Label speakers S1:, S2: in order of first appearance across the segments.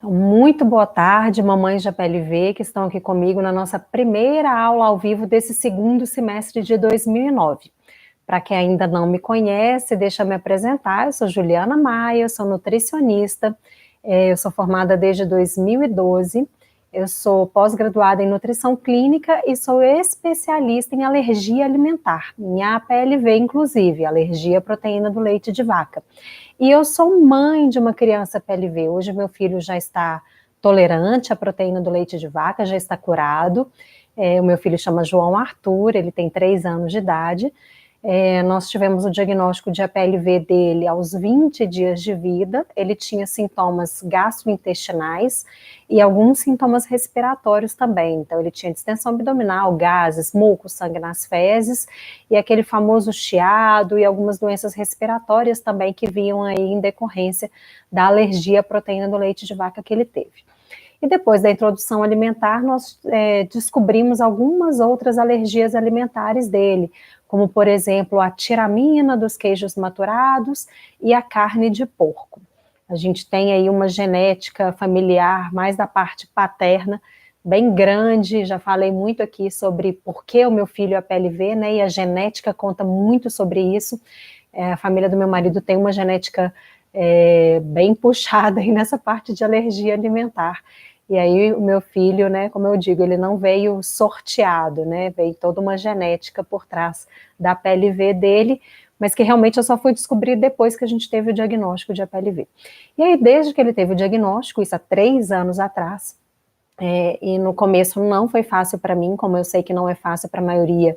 S1: Muito boa tarde, mamães de APLV, que estão aqui comigo na nossa primeira aula ao vivo desse segundo semestre de 2009. Para quem ainda não me conhece, deixa eu me apresentar. Eu sou Juliana Maia, eu sou nutricionista, eu sou formada desde 2012, eu sou pós-graduada em nutrição clínica e sou especialista em alergia alimentar, em APLV inclusive, alergia à proteína do leite de vaca. E eu sou mãe de uma criança PLV. Hoje meu filho já está tolerante à proteína do leite de vaca, já está curado. O meu filho chama João Arthur, ele tem 3 anos de idade. Nós tivemos o diagnóstico de APLV dele aos 20 dias de vida. Ele tinha sintomas gastrointestinais e alguns sintomas respiratórios também. Então, ele tinha distensão abdominal, gases, muco, sangue nas fezes e aquele famoso chiado e algumas doenças respiratórias também que vinham aí em decorrência da alergia à proteína do leite de vaca que ele teve. E depois da introdução alimentar, nós descobrimos algumas outras alergias alimentares dele, como, por exemplo, a tiramina dos queijos maturados e a carne de porco. A gente tem aí uma genética familiar, mais da parte paterna, bem grande. Já falei muito aqui sobre por que o meu filho é PLV, né, e a genética conta muito sobre isso. A família do meu marido tem uma genética bem puxada aí nessa parte de alergia alimentar. E aí o meu filho, né, como eu digo, ele não veio sorteado, né, veio toda uma genética por trás da PLV dele, mas que realmente eu só fui descobrir depois que a gente teve o diagnóstico de APLV. E aí, desde que ele teve o diagnóstico, isso há 3 anos atrás, e no começo não foi fácil para mim, como eu sei que não é fácil para a maioria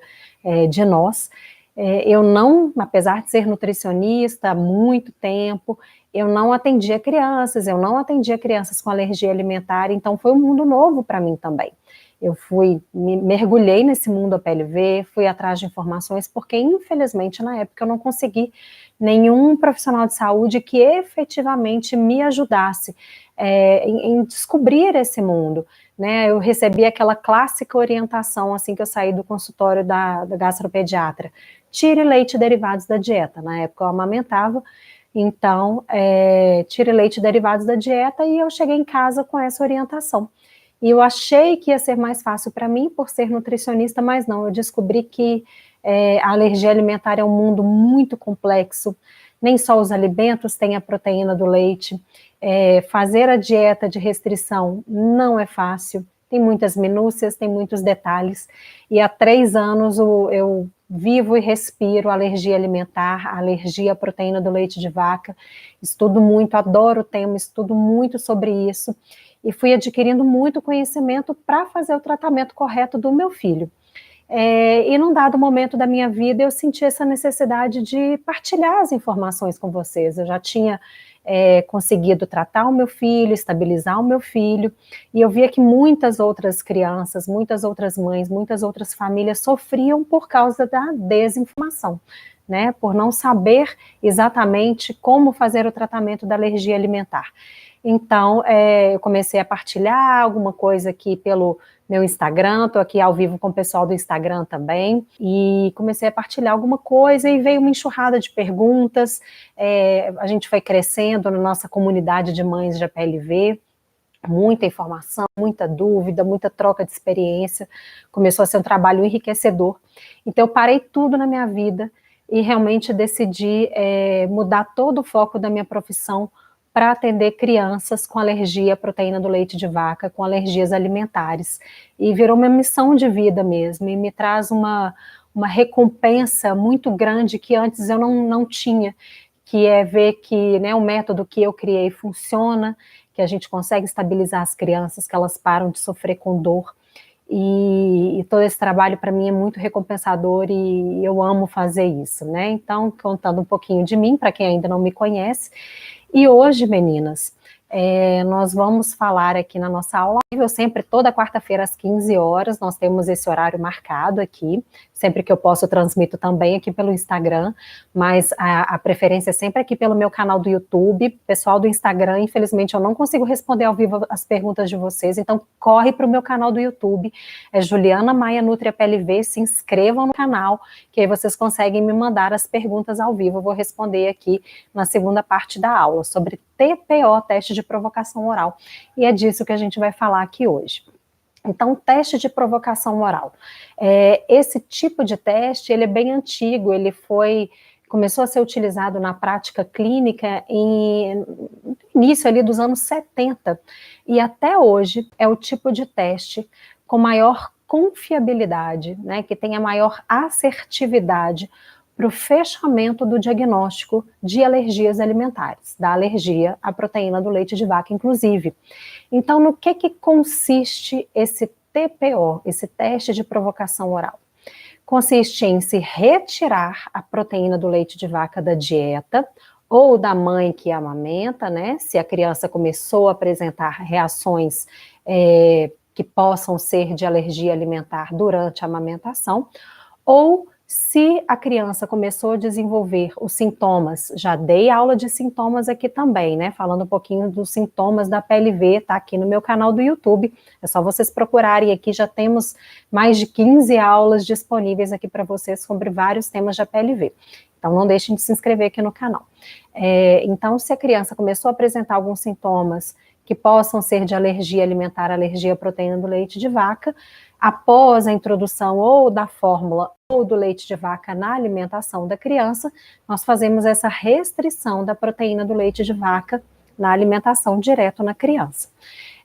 S1: de nós, eu não, apesar de ser nutricionista há muito tempo, eu não atendia crianças com alergia alimentar, então foi um mundo novo para mim também. Eu mergulhei nesse mundo APLV, fui atrás de informações, porque infelizmente na época eu não consegui nenhum profissional de saúde que efetivamente me ajudasse em descobrir esse mundo. Né, eu recebi aquela clássica orientação assim que eu saí do consultório da gastropediatra: tire leite e derivados da dieta. Na época eu amamentava, então tire leite e derivados da dieta, e eu cheguei em casa com essa orientação. E eu achei que ia ser mais fácil para mim por ser nutricionista, mas não, eu descobri que a alergia alimentar é um mundo muito complexo, nem só os alimentos têm a proteína do leite. Fazer a dieta de restrição não é fácil, tem muitas minúcias, tem muitos detalhes, e há 3 anos eu vivo e respiro alergia alimentar, alergia à proteína do leite de vaca, estudo muito, adoro o tema, estudo muito sobre isso, e fui adquirindo muito conhecimento para fazer o tratamento correto do meu filho. E num dado momento da minha vida eu senti essa necessidade de partilhar as informações com vocês. Eu já tinha conseguido tratar o meu filho, estabilizar o meu filho, e eu via que muitas outras crianças, muitas outras mães, muitas outras famílias sofriam por causa da desinformação, né, por não saber exatamente como fazer o tratamento da alergia alimentar. Então, eu comecei a partilhar alguma coisa aqui pelo meu Instagram, estou aqui ao vivo com o pessoal do Instagram também, e comecei a partilhar alguma coisa e veio uma enxurrada de perguntas, a gente foi crescendo na nossa comunidade de mães de APLV, muita informação, muita dúvida, muita troca de experiência, começou a ser um trabalho enriquecedor. Então eu parei tudo na minha vida e realmente decidi mudar todo o foco da minha profissão para atender crianças com alergia à proteína do leite de vaca, com alergias alimentares. E virou uma missão de vida mesmo, e me traz uma recompensa muito grande que antes eu não tinha, que é ver que, né, o método que eu criei funciona, que a gente consegue estabilizar as crianças, que elas param de sofrer com dor. E todo esse trabalho para mim é muito recompensador e eu amo fazer isso, né? Então, contando um pouquinho de mim, para quem ainda não me conhece, e hoje, meninas, nós vamos falar aqui na nossa aula, eu sempre, toda quarta-feira às 15 horas, nós temos esse horário marcado aqui, sempre que eu posso eu transmito também aqui pelo Instagram, mas a preferência é sempre aqui pelo meu canal do YouTube. Pessoal do Instagram, infelizmente eu não consigo responder ao vivo as perguntas de vocês, então corre para o meu canal do YouTube, é Juliana Maia Nutria PLV, se inscrevam no canal, que aí vocês conseguem me mandar as perguntas ao vivo, eu vou responder aqui na segunda parte da aula, sobre TPO, teste de provocação oral, e é disso que a gente vai falar aqui hoje. Então, teste de provocação oral. Esse tipo de teste, ele é bem antigo, ele começou a ser utilizado na prática clínica no início ali dos anos 70, e até hoje é o tipo de teste com maior confiabilidade, né, que tem a maior assertividade para o fechamento do diagnóstico de alergias alimentares, da alergia à proteína do leite de vaca, inclusive. Então, no que consiste esse TPO, esse teste de provocação oral? Consiste em se retirar a proteína do leite de vaca da dieta ou da mãe que amamenta, né? Se a criança começou a apresentar reações que possam ser de alergia alimentar durante a amamentação, ou se a criança começou a desenvolver os sintomas, já dei aula de sintomas aqui também, né, falando um pouquinho dos sintomas da PLV, tá aqui no meu canal do YouTube, é só vocês procurarem aqui, já temos mais de 15 aulas disponíveis aqui para vocês sobre vários temas da PLV. Então não deixem de se inscrever aqui no canal. Então, se a criança começou a apresentar alguns sintomas que possam ser de alergia alimentar, alergia à proteína do leite de vaca, após a introdução ou da fórmula ou do leite de vaca na alimentação da criança, nós fazemos essa restrição da proteína do leite de vaca na alimentação direto na criança.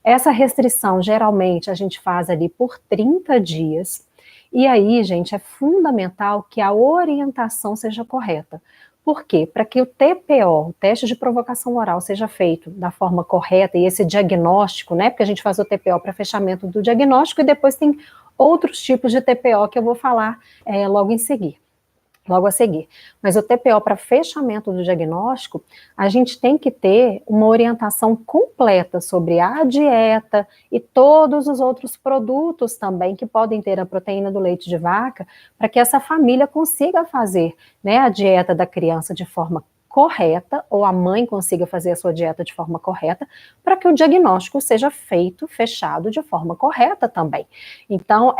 S1: Essa restrição, geralmente, a gente faz ali por 30 dias, e aí, gente, é fundamental que a orientação seja correta. Por quê? Para que o TPO, o teste de provocação oral, seja feito da forma correta e esse diagnóstico, né? Porque a gente faz o TPO para fechamento do diagnóstico e depois tem outros tipos de TPO que eu vou falar logo a seguir. Mas o TPO para fechamento do diagnóstico, a gente tem que ter uma orientação completa sobre a dieta e todos os outros produtos também que podem ter a proteína do leite de vaca, para que essa família consiga fazer, né, a dieta da criança de forma correta, ou a mãe consiga fazer a sua dieta de forma correta, para que o diagnóstico seja feito, fechado de forma correta também. Então,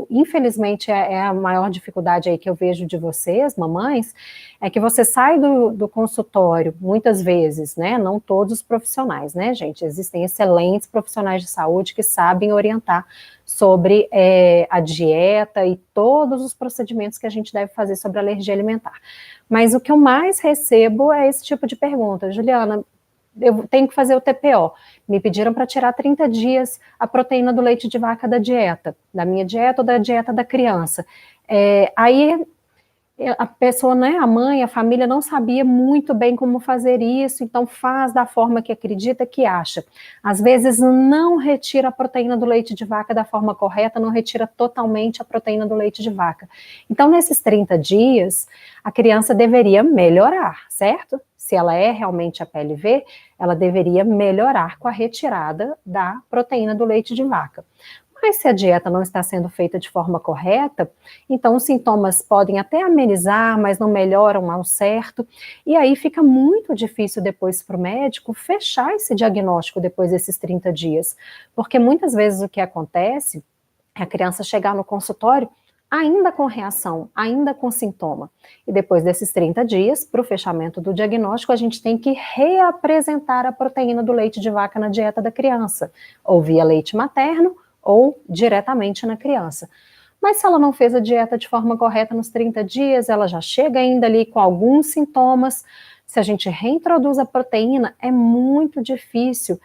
S1: infelizmente, a maior dificuldade aí que eu vejo de vocês, mamães, é que você sai do consultório, muitas vezes, né, não todos os profissionais, né, gente, existem excelentes profissionais de saúde que sabem orientar sobre a dieta e todos os procedimentos que a gente deve fazer sobre alergia alimentar. Mas o que eu mais recebo é esse tipo de pergunta. Juliana, eu tenho que fazer o TPO. Me pediram para tirar 30 dias a proteína do leite de vaca da dieta, da minha dieta ou da dieta da criança. Aí a pessoa, né, a mãe, a família não sabia muito bem como fazer isso, então faz da forma que acredita, que acha. Às vezes não retira a proteína do leite de vaca da forma correta, não retira totalmente a proteína do leite de vaca. Então, nesses 30 dias, a criança deveria melhorar, certo? Se ela é realmente a PLV, ela deveria melhorar com a retirada da proteína do leite de vaca. Mas se a dieta não está sendo feita de forma correta, então os sintomas podem até amenizar, mas não melhoram ao certo, e aí fica muito difícil depois para o médico fechar esse diagnóstico depois desses 30 dias, porque muitas vezes o que acontece é a criança chegar no consultório ainda com reação, ainda com sintoma, e depois desses 30 dias, para o fechamento do diagnóstico, a gente tem que reapresentar a proteína do leite de vaca na dieta da criança, ou via leite materno, ou diretamente na criança. Mas se ela não fez a dieta de forma correta nos 30 dias, ela já chega ainda ali com alguns sintomas, se a gente reintroduz a proteína, é muito difícil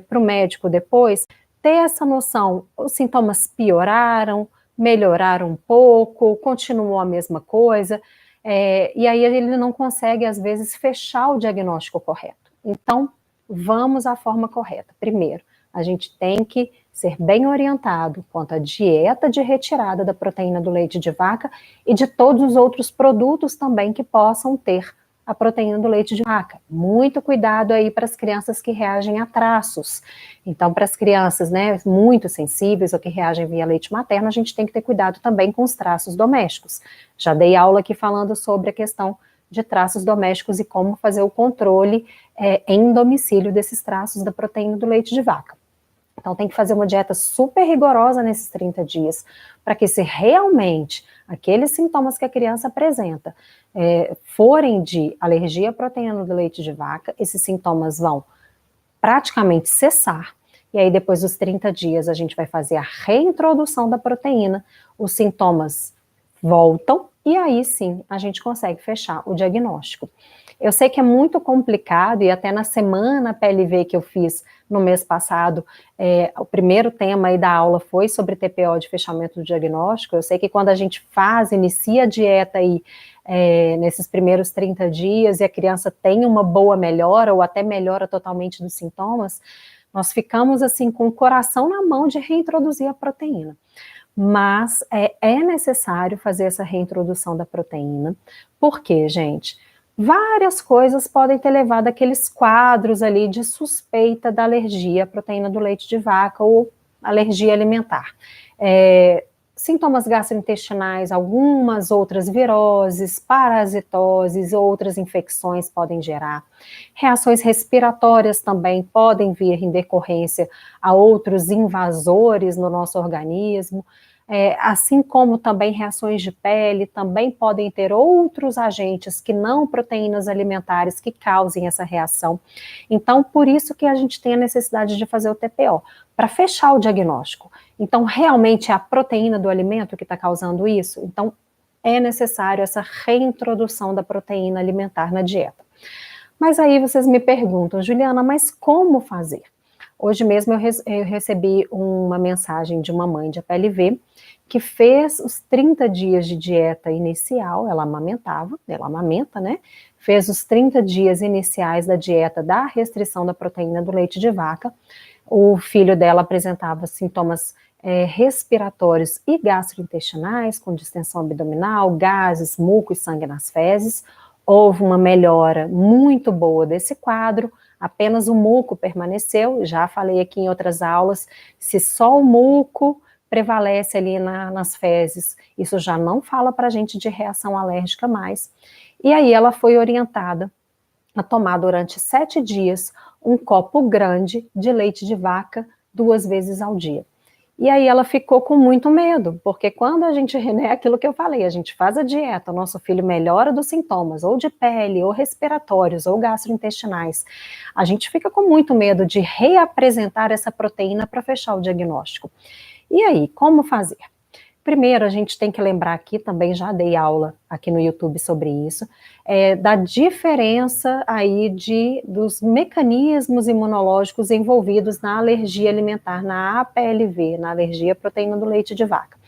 S1: para o médico depois ter essa noção, os sintomas pioraram, melhoraram um pouco, continuou a mesma coisa, e aí ele não consegue, às vezes, fechar o diagnóstico correto. Então, vamos à forma correta. Primeiro, a gente tem que ser bem orientado quanto à dieta de retirada da proteína do leite de vaca e de todos os outros produtos também que possam ter a proteína do leite de vaca. Muito cuidado aí para as crianças que reagem a traços. Então, para as crianças, né, muito sensíveis ou que reagem via leite materno, a gente tem que ter cuidado também com os traços domésticos. Já dei aula aqui falando sobre a questão de traços domésticos e como fazer o controle em domicílio desses traços da proteína do leite de vaca. Então, tem que fazer uma dieta super rigorosa nesses 30 dias, para que se realmente aqueles sintomas que a criança apresenta forem de alergia à proteína do leite de vaca, esses sintomas vão praticamente cessar, e aí depois dos 30 dias a gente vai fazer a reintrodução da proteína, os sintomas voltam, e aí sim a gente consegue fechar o diagnóstico. Eu sei que é muito complicado, e até na semana PLV que eu fiz no mês passado, o primeiro tema aí da aula foi sobre TPO de fechamento do diagnóstico. Eu sei que quando a gente inicia a dieta aí, nesses primeiros 30 dias, e a criança tem uma boa melhora, ou até melhora totalmente dos sintomas, nós ficamos assim com o coração na mão de reintroduzir a proteína. Mas é necessário fazer essa reintrodução da proteína, porque, gente, várias coisas podem ter levado aqueles quadros ali de suspeita da alergia à proteína do leite de vaca ou alergia alimentar. Sintomas gastrointestinais, algumas outras viroses, parasitoses, outras infecções podem gerar. Reações respiratórias também podem vir em decorrência a outros invasores no nosso organismo. Assim como também reações de pele, também podem ter outros agentes que não proteínas alimentares que causem essa reação. Então, por isso que a gente tem a necessidade de fazer o TPO, para fechar o diagnóstico. Então, realmente é a proteína do alimento que está causando isso? Então, é necessário essa reintrodução da proteína alimentar na dieta. Mas aí vocês me perguntam, Juliana, mas como fazer? Hoje mesmo eu recebi uma mensagem de uma mãe de APLV que fez os 30 dias de dieta inicial, ela amamenta, né? Fez os 30 dias iniciais da dieta da restrição da proteína do leite de vaca. O filho dela apresentava sintomas respiratórios e gastrointestinais, com distensão abdominal, gases, muco e sangue nas fezes. Houve uma melhora muito boa desse quadro, apenas o muco permaneceu. Já falei aqui em outras aulas, se só o muco prevalece ali nas fezes, isso já não fala para a gente de reação alérgica mais. E aí ela foi orientada a tomar durante 7 dias um copo grande de leite de vaca 2 vezes ao dia. E aí ela ficou com muito medo, porque quando a gente, né, aquilo que eu falei, a gente faz a dieta, o nosso filho melhora dos sintomas, ou de pele, ou respiratórios, ou gastrointestinais, a gente fica com muito medo de reapresentar essa proteína para fechar o diagnóstico. E aí, como fazer? Primeiro, a gente tem que lembrar aqui, também já dei aula aqui no YouTube sobre isso, da diferença aí dos mecanismos imunológicos envolvidos na alergia alimentar, na APLV, na alergia à proteína do leite de vaca.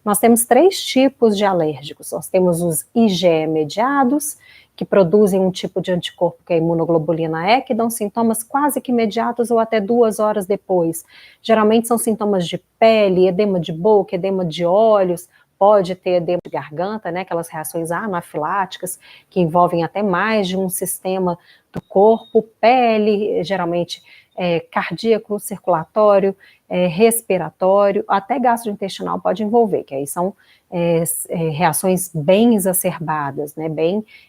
S1: Nós temos 3 tipos de alérgicos. Nós temos os IgE mediados, que produzem um tipo de anticorpo que é a imunoglobulina E, que dão sintomas quase que imediatos ou até 2 horas depois. Geralmente são sintomas de pele, edema de boca, edema de olhos, pode ter edema de garganta, né, aquelas reações anafiláticas, que envolvem até mais de um sistema do corpo, pele, geralmente cardíaco, circulatório, respiratório, até gastrointestinal pode envolver, que aí são reações bem exacerbadas, né,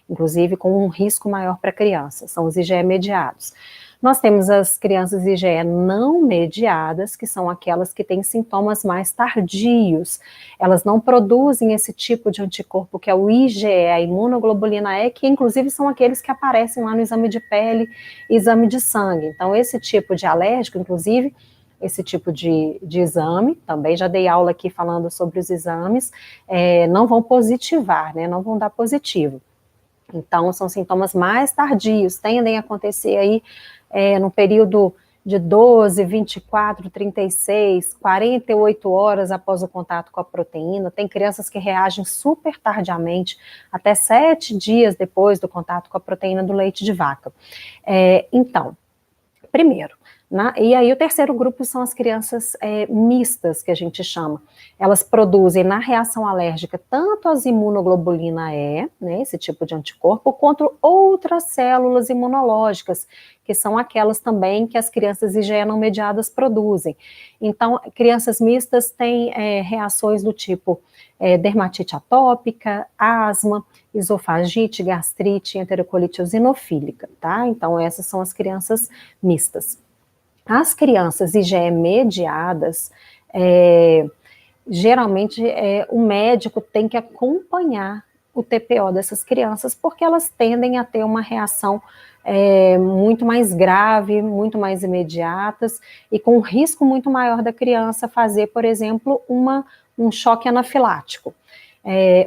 S1: inclusive com um risco maior para a criança, são os IgE mediados. Nós temos as crianças IgE não mediadas, que são aquelas que têm sintomas mais tardios. Elas não produzem esse tipo de anticorpo que é o IgE, a imunoglobulina E, que inclusive são aqueles que aparecem lá no exame de pele e exame de sangue. Então, esse tipo de alérgico, inclusive, esse tipo de exame, também já dei aula aqui falando sobre os exames, não vão positivar, né, não vão dar positivo. Então, são sintomas mais tardios, tendem a acontecer aí no período de 12, 24, 36, 48 horas após o contato com a proteína. Tem crianças que reagem super tardiamente, até 7 dias depois do contato com a proteína do leite de vaca. Então, primeiro, E aí o terceiro grupo são as crianças mistas, que a gente chama. Elas produzem na reação alérgica tanto as imunoglobulina E, né, esse tipo de anticorpo, quanto outras células imunológicas, que são aquelas também que as crianças IgE não mediadas produzem. Então, crianças mistas têm reações do tipo dermatite atópica, asma, esofagite, gastrite, enterocolite eosinofílica, tá? Então, essas são as crianças mistas. As crianças IgE mediadas, geralmente o médico tem que acompanhar o TPO dessas crianças, porque elas tendem a ter uma reação muito mais grave, muito mais imediatas, e com um risco muito maior da criança fazer, por exemplo, um choque anafilático.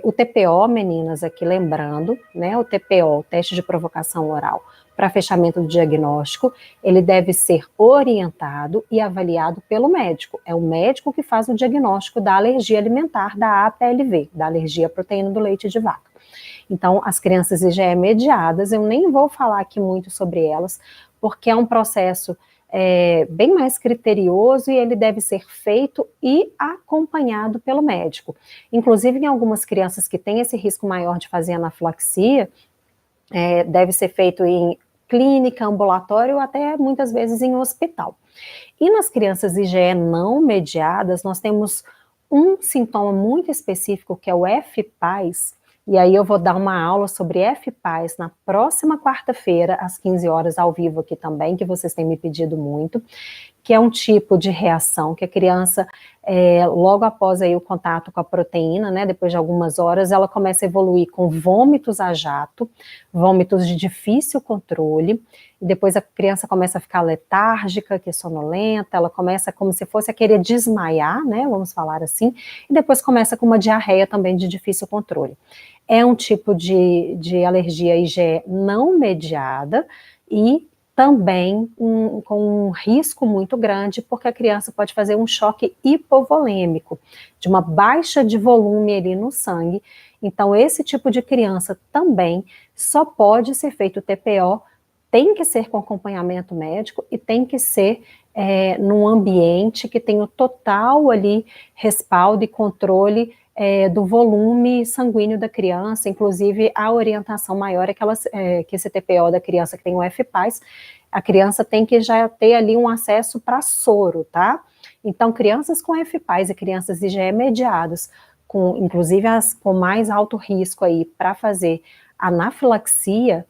S1: O TPO, meninas, aqui lembrando, né, o TPO, o teste de provocação oral, para fechamento do diagnóstico, ele deve ser orientado e avaliado pelo médico. É o médico que faz o diagnóstico da alergia alimentar, da APLV, da alergia à proteína do leite de vaca. Então, as crianças IgE mediadas, eu nem vou falar aqui muito sobre elas, porque é um processo bem mais criterioso e ele deve ser feito e acompanhado pelo médico. Inclusive, em algumas crianças que têm esse risco maior de fazer anafilaxia, deve ser feito em clínica, ambulatório ou até muitas vezes em hospital. E nas crianças IgE não mediadas, nós temos um sintoma muito específico que é o FPAS, e aí eu vou dar uma aula sobre FPAS na próxima quarta-feira, às 15 horas, ao vivo aqui também, que vocês têm me pedido muito, que é um tipo de reação que a criança, logo após aí o contato com a proteína, né, depois de algumas horas, ela começa a evoluir com vômitos a jato, vômitos de difícil controle, e depois a criança começa a ficar letárgica, que é sonolenta, ela começa como se fosse a querer desmaiar, né, vamos falar assim, e depois começa com uma diarreia também de difícil controle. É um tipo de alergia IgE não mediada e também com um risco muito grande, porque a criança pode fazer um choque hipovolêmico, de uma baixa de volume ali no sangue. Então, esse tipo de criança também só pode ser feito TPO, tem que ser com acompanhamento médico e tem que ser num ambiente que tenha o total ali respaldo e controle do volume sanguíneo da criança, inclusive a orientação maior é que esse TPO da criança que tem o FPAS, a criança tem que já ter ali um acesso para soro, tá? Então, crianças com FPAS e crianças IgE mediadas, inclusive as com mais alto risco aí para fazer anafilaxia,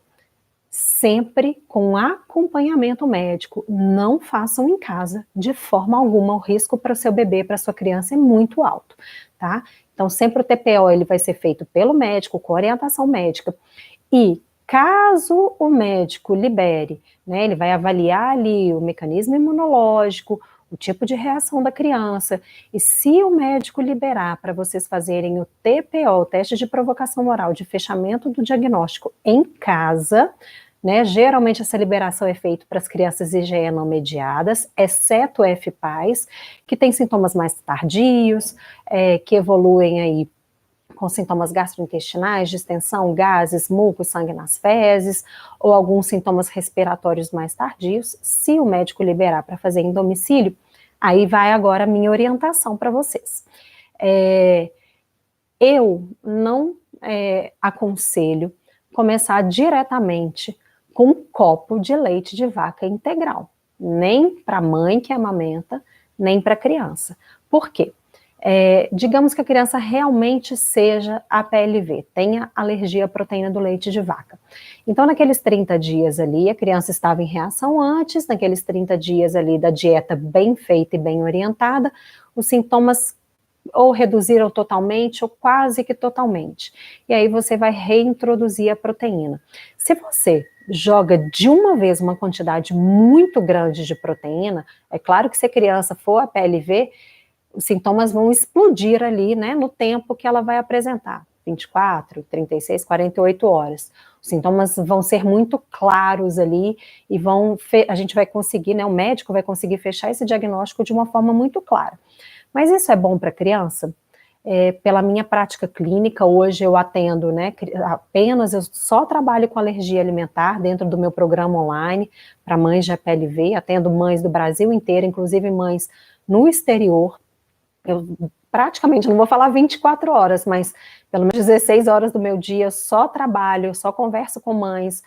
S1: sempre com acompanhamento médico, não façam em casa de forma alguma, o risco para o seu bebê, para sua criança é muito alto, tá? Então, sempre o TPO ele vai ser feito pelo médico, com orientação médica, e caso o médico libere, né, ele vai avaliar ali o mecanismo imunológico, o tipo de reação da criança, e se o médico liberar para vocês fazerem o TPO, o teste de provocação oral de fechamento do diagnóstico em casa, né, geralmente essa liberação é feita para as crianças IgE não mediadas, exceto o FPAS, que tem sintomas mais tardios, que evoluem aí com sintomas gastrointestinais, distensão, gases, muco, sangue nas fezes, ou alguns sintomas respiratórios mais tardios. Se o médico liberar para fazer em domicílio, aí vai agora a minha orientação para vocês. Eu não aconselho começar diretamente com um copo de leite de vaca integral, nem para a mãe que amamenta, nem para a criança. Por quê? Digamos que a criança realmente seja APLV, tenha alergia à proteína do leite de vaca. Então, naqueles 30 dias ali, a criança estava em reação antes, naqueles 30 dias ali da dieta bem feita e bem orientada, os sintomas ou reduziram totalmente ou quase que totalmente. E aí você vai reintroduzir a proteína. Se você joga de uma vez uma quantidade muito grande de proteína, é claro que se a criança for APLV, os sintomas vão explodir ali, né, no tempo que ela vai apresentar, 24, 36, 48 horas. Os sintomas vão ser muito claros ali e a gente vai conseguir, né, o médico vai conseguir fechar esse diagnóstico de uma forma muito clara. Mas isso é bom para a criança? pela minha prática clínica, hoje eu atendo, né, eu só trabalho com alergia alimentar dentro do meu programa online para mães de HPLV, atendo mães do Brasil inteiro, inclusive mães no exterior. Eu praticamente, não vou falar 24 horas, mas pelo menos 16 horas do meu dia eu só trabalho, eu só converso com mães,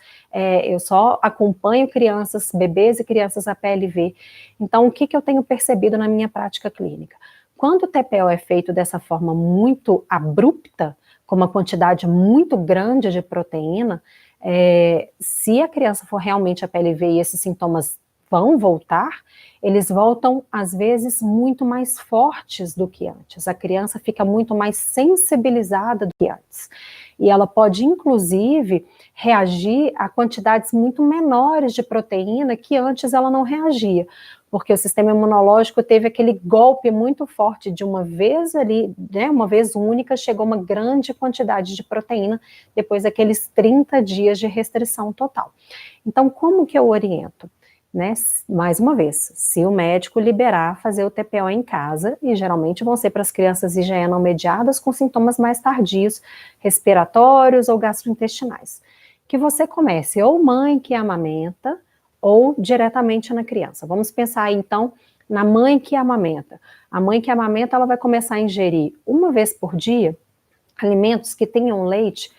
S1: eu só acompanho crianças, bebês e crianças HPLV. Então, o que eu tenho percebido na minha prática clínica? Quando o TPO é feito dessa forma muito abrupta, com uma quantidade muito grande de proteína, se a criança for realmente HPLV e esses sintomas vão voltar, eles voltam, às vezes, muito mais fortes do que antes. A criança fica muito mais sensibilizada do que antes. E ela pode, inclusive, reagir a quantidades muito menores de proteína que antes ela não reagia, porque o sistema imunológico teve aquele golpe muito forte de uma vez ali, né, uma vez única, chegou uma grande quantidade de proteína depois daqueles 30 dias de restrição total. Então, como que eu oriento? Né, mais uma vez, se o médico liberar, fazer o TPO em casa, e geralmente vão ser para as crianças IgE não mediadas com sintomas mais tardios, respiratórios ou gastrointestinais. Que você comece ou mãe que amamenta, ou diretamente na criança. Vamos pensar então na mãe que amamenta. A mãe que amamenta, ela vai começar a ingerir uma vez por dia alimentos que tenham leite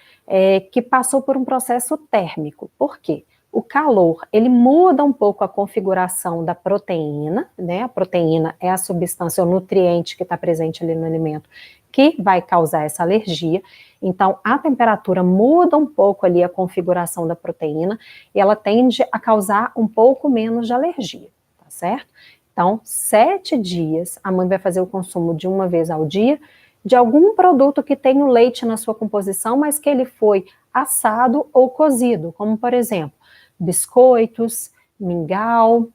S1: que passou por um processo térmico. Por quê? O calor, ele muda um pouco a configuração da proteína, né? A proteína é a substância, o nutriente que está presente ali no alimento, que vai causar essa alergia. Então, a temperatura muda um pouco ali a configuração da proteína e ela tende a causar um pouco menos de alergia, tá certo? Então, 7 dias, a mãe vai fazer o consumo de uma vez ao dia de algum produto que tenha o leite na sua composição, mas que ele foi assado ou cozido, como, por exemplo, biscoitos, mingau,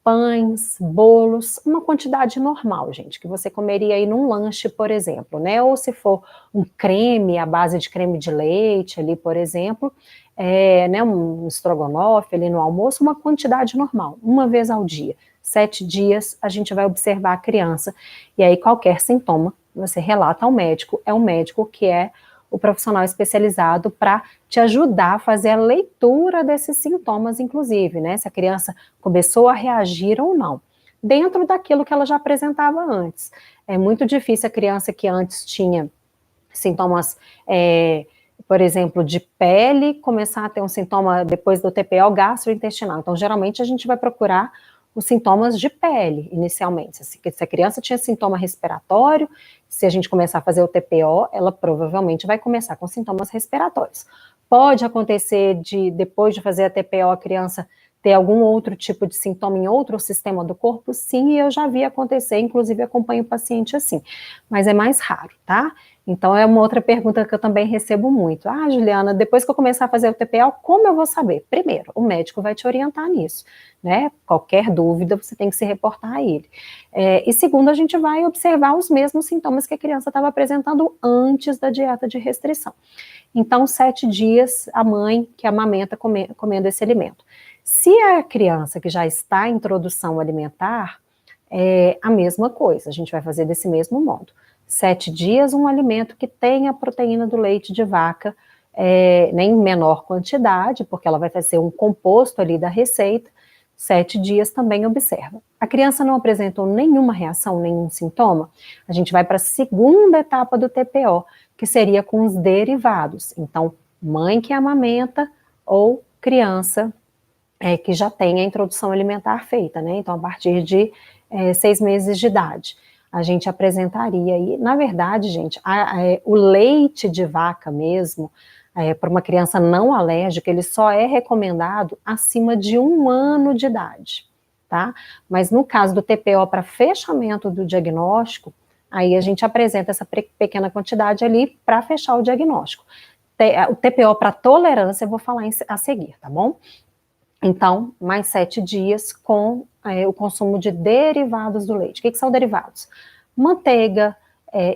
S1: pães, bolos, uma quantidade normal, gente, que você comeria aí num lanche, por exemplo, né? Ou se for um creme, à base de creme de leite ali, por exemplo, né, um estrogonofe ali no almoço, uma quantidade normal, uma vez ao dia. 7 dias, a gente vai observar a criança, e aí qualquer sintoma, você relata ao médico, é o médico que é o profissional especializado para te ajudar a fazer a leitura desses sintomas, inclusive, né? Se a criança começou a reagir ou não, dentro daquilo que ela já apresentava antes. É muito difícil a criança que antes tinha sintomas, por exemplo, de pele, começar a ter um sintoma depois do TPO gastrointestinal. Então, geralmente, a gente vai procurar os sintomas de pele, inicialmente. Se a criança tinha sintoma respiratório, se a gente começar a fazer o TPO, ela provavelmente vai começar com sintomas respiratórios. Pode acontecer depois de fazer a TPO, a criança ter algum outro tipo de sintoma em outro sistema do corpo? Sim, e eu já vi acontecer, inclusive acompanho o paciente assim, mas é mais raro, tá? Então é uma outra pergunta que eu também recebo muito. Ah, Juliana, depois que eu começar a fazer o TPO, como eu vou saber? Primeiro, o médico vai te orientar nisso, né? Qualquer dúvida, você tem que se reportar a ele. E segundo, a gente vai observar os mesmos sintomas que a criança estava apresentando antes da dieta de restrição. Então, 7 dias, a mãe que amamenta comendo esse alimento. Se a criança que já está em introdução alimentar, é a mesma coisa, a gente vai fazer desse mesmo modo. 7 dias, um alimento que tenha a proteína do leite de vaca, em menor quantidade, porque ela vai fazer um composto ali da receita. 7 dias também observa. A criança não apresentou nenhuma reação, nenhum sintoma, a gente vai para a segunda etapa do TPO, que seria com os derivados. Então, mãe que amamenta ou criança que já tem a introdução alimentar feita, né? Então, a partir de 6 meses de idade, a gente apresentaria aí, na verdade, gente, o leite de vaca mesmo, para uma criança não alérgica, ele só é recomendado acima de 1 ano de idade, tá? Mas no caso do TPO para fechamento do diagnóstico, aí a gente apresenta essa pequena quantidade ali para fechar o diagnóstico. O TPO para tolerância eu vou falar a seguir, tá bom? Então, mais 7 dias com o consumo de derivados do leite. O que são derivados? Manteiga,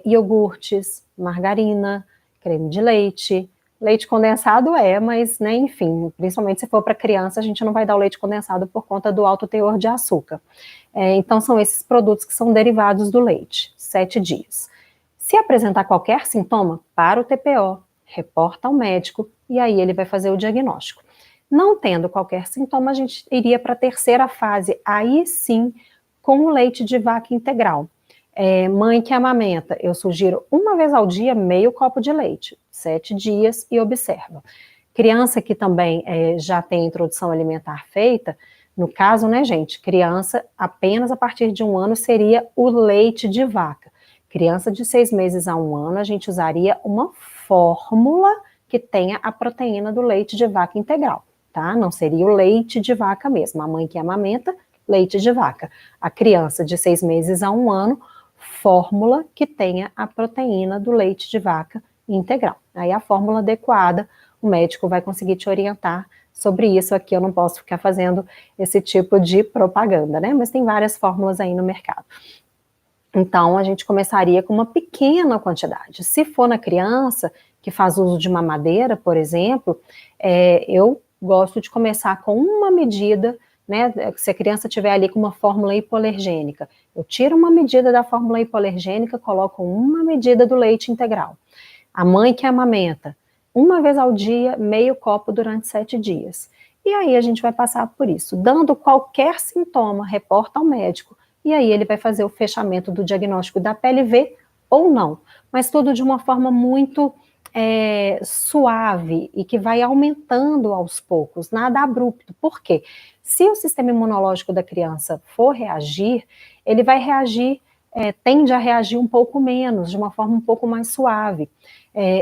S1: iogurtes, margarina, creme de leite, leite condensado mas, né, enfim, principalmente se for para criança, a gente não vai dar o leite condensado por conta do alto teor de açúcar. Então, são esses produtos que são derivados do leite, 7 dias. Se apresentar qualquer sintoma, para o TPO, reporta ao médico e aí ele vai fazer o diagnóstico. Não tendo qualquer sintoma, a gente iria para a terceira fase, aí sim, com o leite de vaca integral. Mãe que amamenta, eu sugiro uma vez ao dia, meio copo de leite, 7 dias e observa. Criança que também já tem introdução alimentar feita, no caso, né, gente, criança apenas a partir de 1 ano seria o leite de vaca. Criança de 6 meses a 1 ano, a gente usaria uma fórmula que tenha a proteína do leite de vaca integral, tá? Não seria o leite de vaca mesmo. A mãe que amamenta, leite de vaca. A criança de 6 meses a 1 ano, fórmula que tenha a proteína do leite de vaca integral. Aí a fórmula adequada, o médico vai conseguir te orientar sobre isso. Aqui eu não posso ficar fazendo esse tipo de propaganda, né? Mas tem várias fórmulas aí no mercado. Então, a gente começaria com uma pequena quantidade. Se for na criança que faz uso de mamadeira, por exemplo, eu gosto de começar com uma medida, né? Se a criança tiver ali com uma fórmula hipoalergênica, eu tiro uma medida da fórmula hipoalergênica, coloco uma medida do leite integral. A mãe que amamenta, uma vez ao dia, meio copo durante 7 dias. E aí a gente vai passar por isso. Dando qualquer sintoma, reporta ao médico, e aí ele vai fazer o fechamento do diagnóstico da PLV ou não. Mas tudo de uma forma muito suave e que vai aumentando aos poucos, nada abrupto. Por quê? Se o sistema imunológico da criança for reagir, ele vai reagir, tende a reagir um pouco menos, de uma forma um pouco mais suave.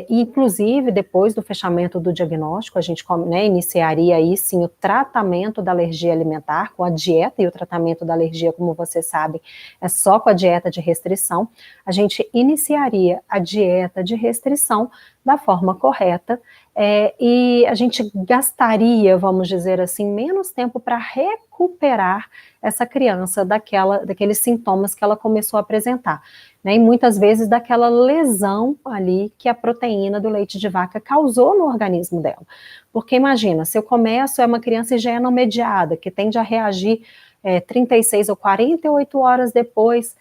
S1: Inclusive, depois do fechamento do diagnóstico, a gente iniciaria aí sim o tratamento da alergia alimentar com a dieta, e o tratamento da alergia, como vocês sabem, é só com a dieta de restrição. A gente iniciaria a dieta de restrição da forma correta, e a gente gastaria, vamos dizer assim, menos tempo para recuperar essa criança daqueles sintomas que ela começou a apresentar, né? E muitas vezes daquela lesão ali que a proteína do leite de vaca causou no organismo dela. Porque imagina, se eu começo, é uma criança IgE não mediada, que tende a reagir 36 ou 48 horas depois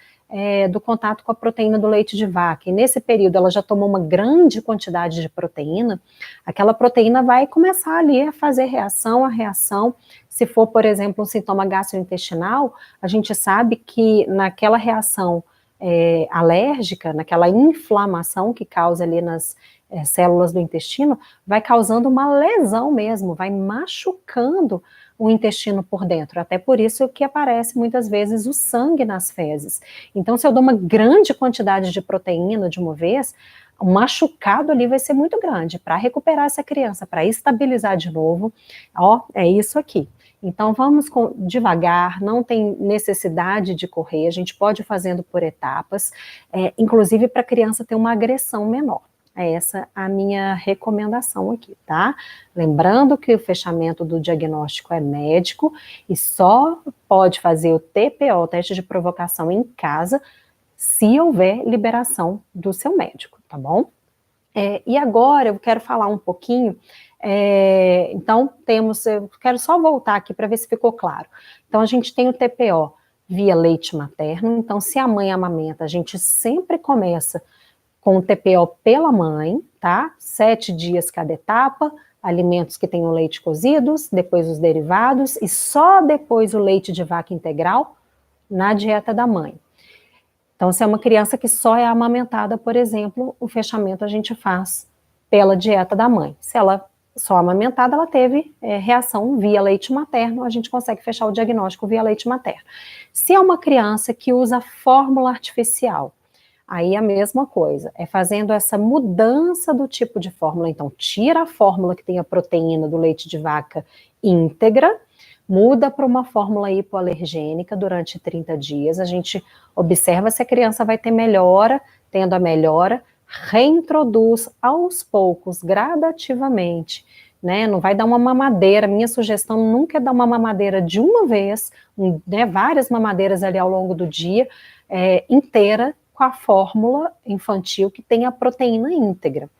S1: do contato com a proteína do leite de vaca, e nesse período ela já tomou uma grande quantidade de proteína, aquela proteína vai começar ali a fazer a reação, se for, por exemplo, um sintoma gastrointestinal, a gente sabe que naquela reação alérgica, naquela inflamação que causa ali nas células do intestino, vai causando uma lesão mesmo, vai machucando o intestino por dentro, até por isso que aparece muitas vezes o sangue nas fezes. Então, se eu dou uma grande quantidade de proteína de uma vez, o machucado ali vai ser muito grande. Para recuperar essa criança, para estabilizar de novo, é isso aqui. Então, vamos devagar, não tem necessidade de correr, a gente pode ir fazendo por etapas, inclusive para a criança ter uma agressão menor. É essa a minha recomendação aqui, tá? Lembrando que o fechamento do diagnóstico é médico e só pode fazer o TPO, o teste de provocação, em casa, se houver liberação do seu médico, tá bom? E agora eu quero falar um pouquinho, então eu quero só voltar aqui para ver se ficou claro. Então a gente tem o TPO via leite materno, então se a mãe amamenta, a gente sempre começa com o TPO pela mãe, tá? 7 dias cada etapa, alimentos que tenham leite cozidos, depois os derivados, e só depois o leite de vaca integral na dieta da mãe. Então, se é uma criança que só é amamentada, por exemplo, o fechamento a gente faz pela dieta da mãe. Se ela só amamentada, ela teve reação via leite materno, a gente consegue fechar o diagnóstico via leite materno. Se é uma criança que usa fórmula artificial, aí a mesma coisa, é fazendo essa mudança do tipo de fórmula. Então, tira a fórmula que tem a proteína do leite de vaca íntegra, muda para uma fórmula hipoalergênica durante 30 dias, a gente observa se a criança vai ter melhora, tendo a melhora, reintroduz aos poucos, gradativamente, né? Não vai dar uma mamadeira, minha sugestão nunca é dar uma mamadeira de uma vez, né? Várias mamadeiras ali ao longo do dia, inteira, com a fórmula infantil que tem a proteína íntegra.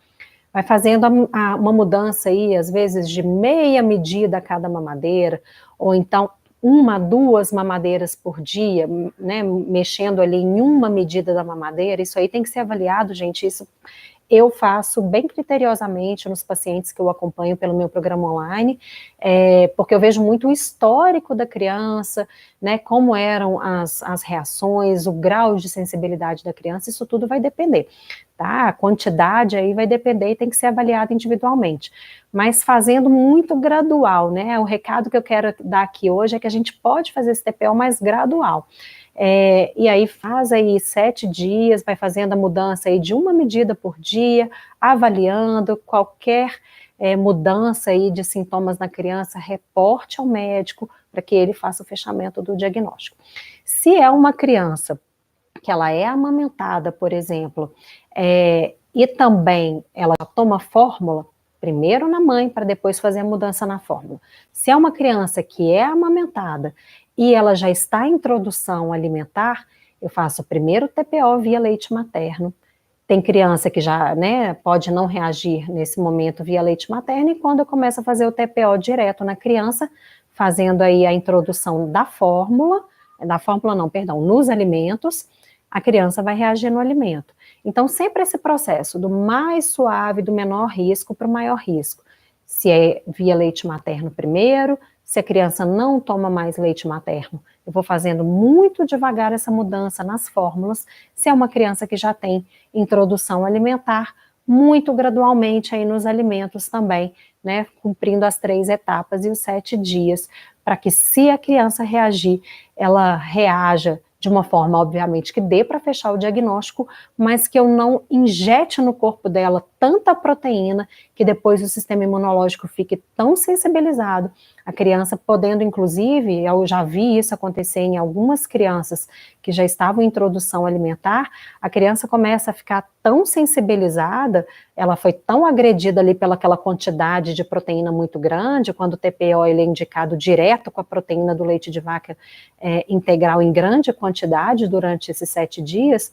S1: Vai fazendo uma mudança aí, às vezes de meia medida a cada mamadeira, ou então 1 a 2 mamadeiras por dia, né, mexendo ali em uma medida da mamadeira, isso aí tem que ser avaliado, gente, isso eu faço bem criteriosamente nos pacientes que eu acompanho pelo meu programa online, porque eu vejo muito o histórico da criança, né, como eram as reações, o grau de sensibilidade da criança, isso tudo vai depender, tá? A quantidade aí vai depender e tem que ser avaliada individualmente, mas fazendo muito gradual, né? O recado que eu quero dar aqui hoje é que a gente pode fazer esse TPO mais gradual. E aí faz aí 7 dias, vai fazendo a mudança aí de uma medida por dia, avaliando qualquer mudança aí de sintomas na criança, reporte ao médico para que ele faça o fechamento do diagnóstico. Se é uma criança que ela é amamentada, por exemplo, e também ela toma fórmula, primeiro na mãe, para depois fazer a mudança na fórmula. Se é uma criança que é amamentada e ela já está em introdução alimentar, eu faço primeiro o TPO via leite materno. Tem criança que já, né, pode não reagir nesse momento via leite materno, e quando eu começo a fazer o TPO direto na criança, fazendo aí a introdução da fórmula não, perdão, nos alimentos, a criança vai reagir no alimento. Então, sempre esse processo do mais suave, do menor risco para o maior risco. Se é via leite materno primeiro, se a criança não toma mais leite materno, eu vou fazendo muito devagar essa mudança nas fórmulas. Se é uma criança que já tem introdução alimentar, muito gradualmente aí nos alimentos também, né, cumprindo as 3 etapas e os 7 dias, para que se a criança reagir, ela reaja de uma forma, obviamente, que dê para fechar o diagnóstico, mas que eu não injete no corpo dela tanta proteína que depois o sistema imunológico fique tão sensibilizado, a criança podendo, inclusive, eu já vi isso acontecer em algumas crianças que já estavam em introdução alimentar, a criança começa a ficar tão sensibilizada, ela foi tão agredida ali pelaquela quantidade de proteína muito grande, quando o TPO ele é indicado direto com a proteína do leite de vaca integral em grande quantidade durante esses 7 dias,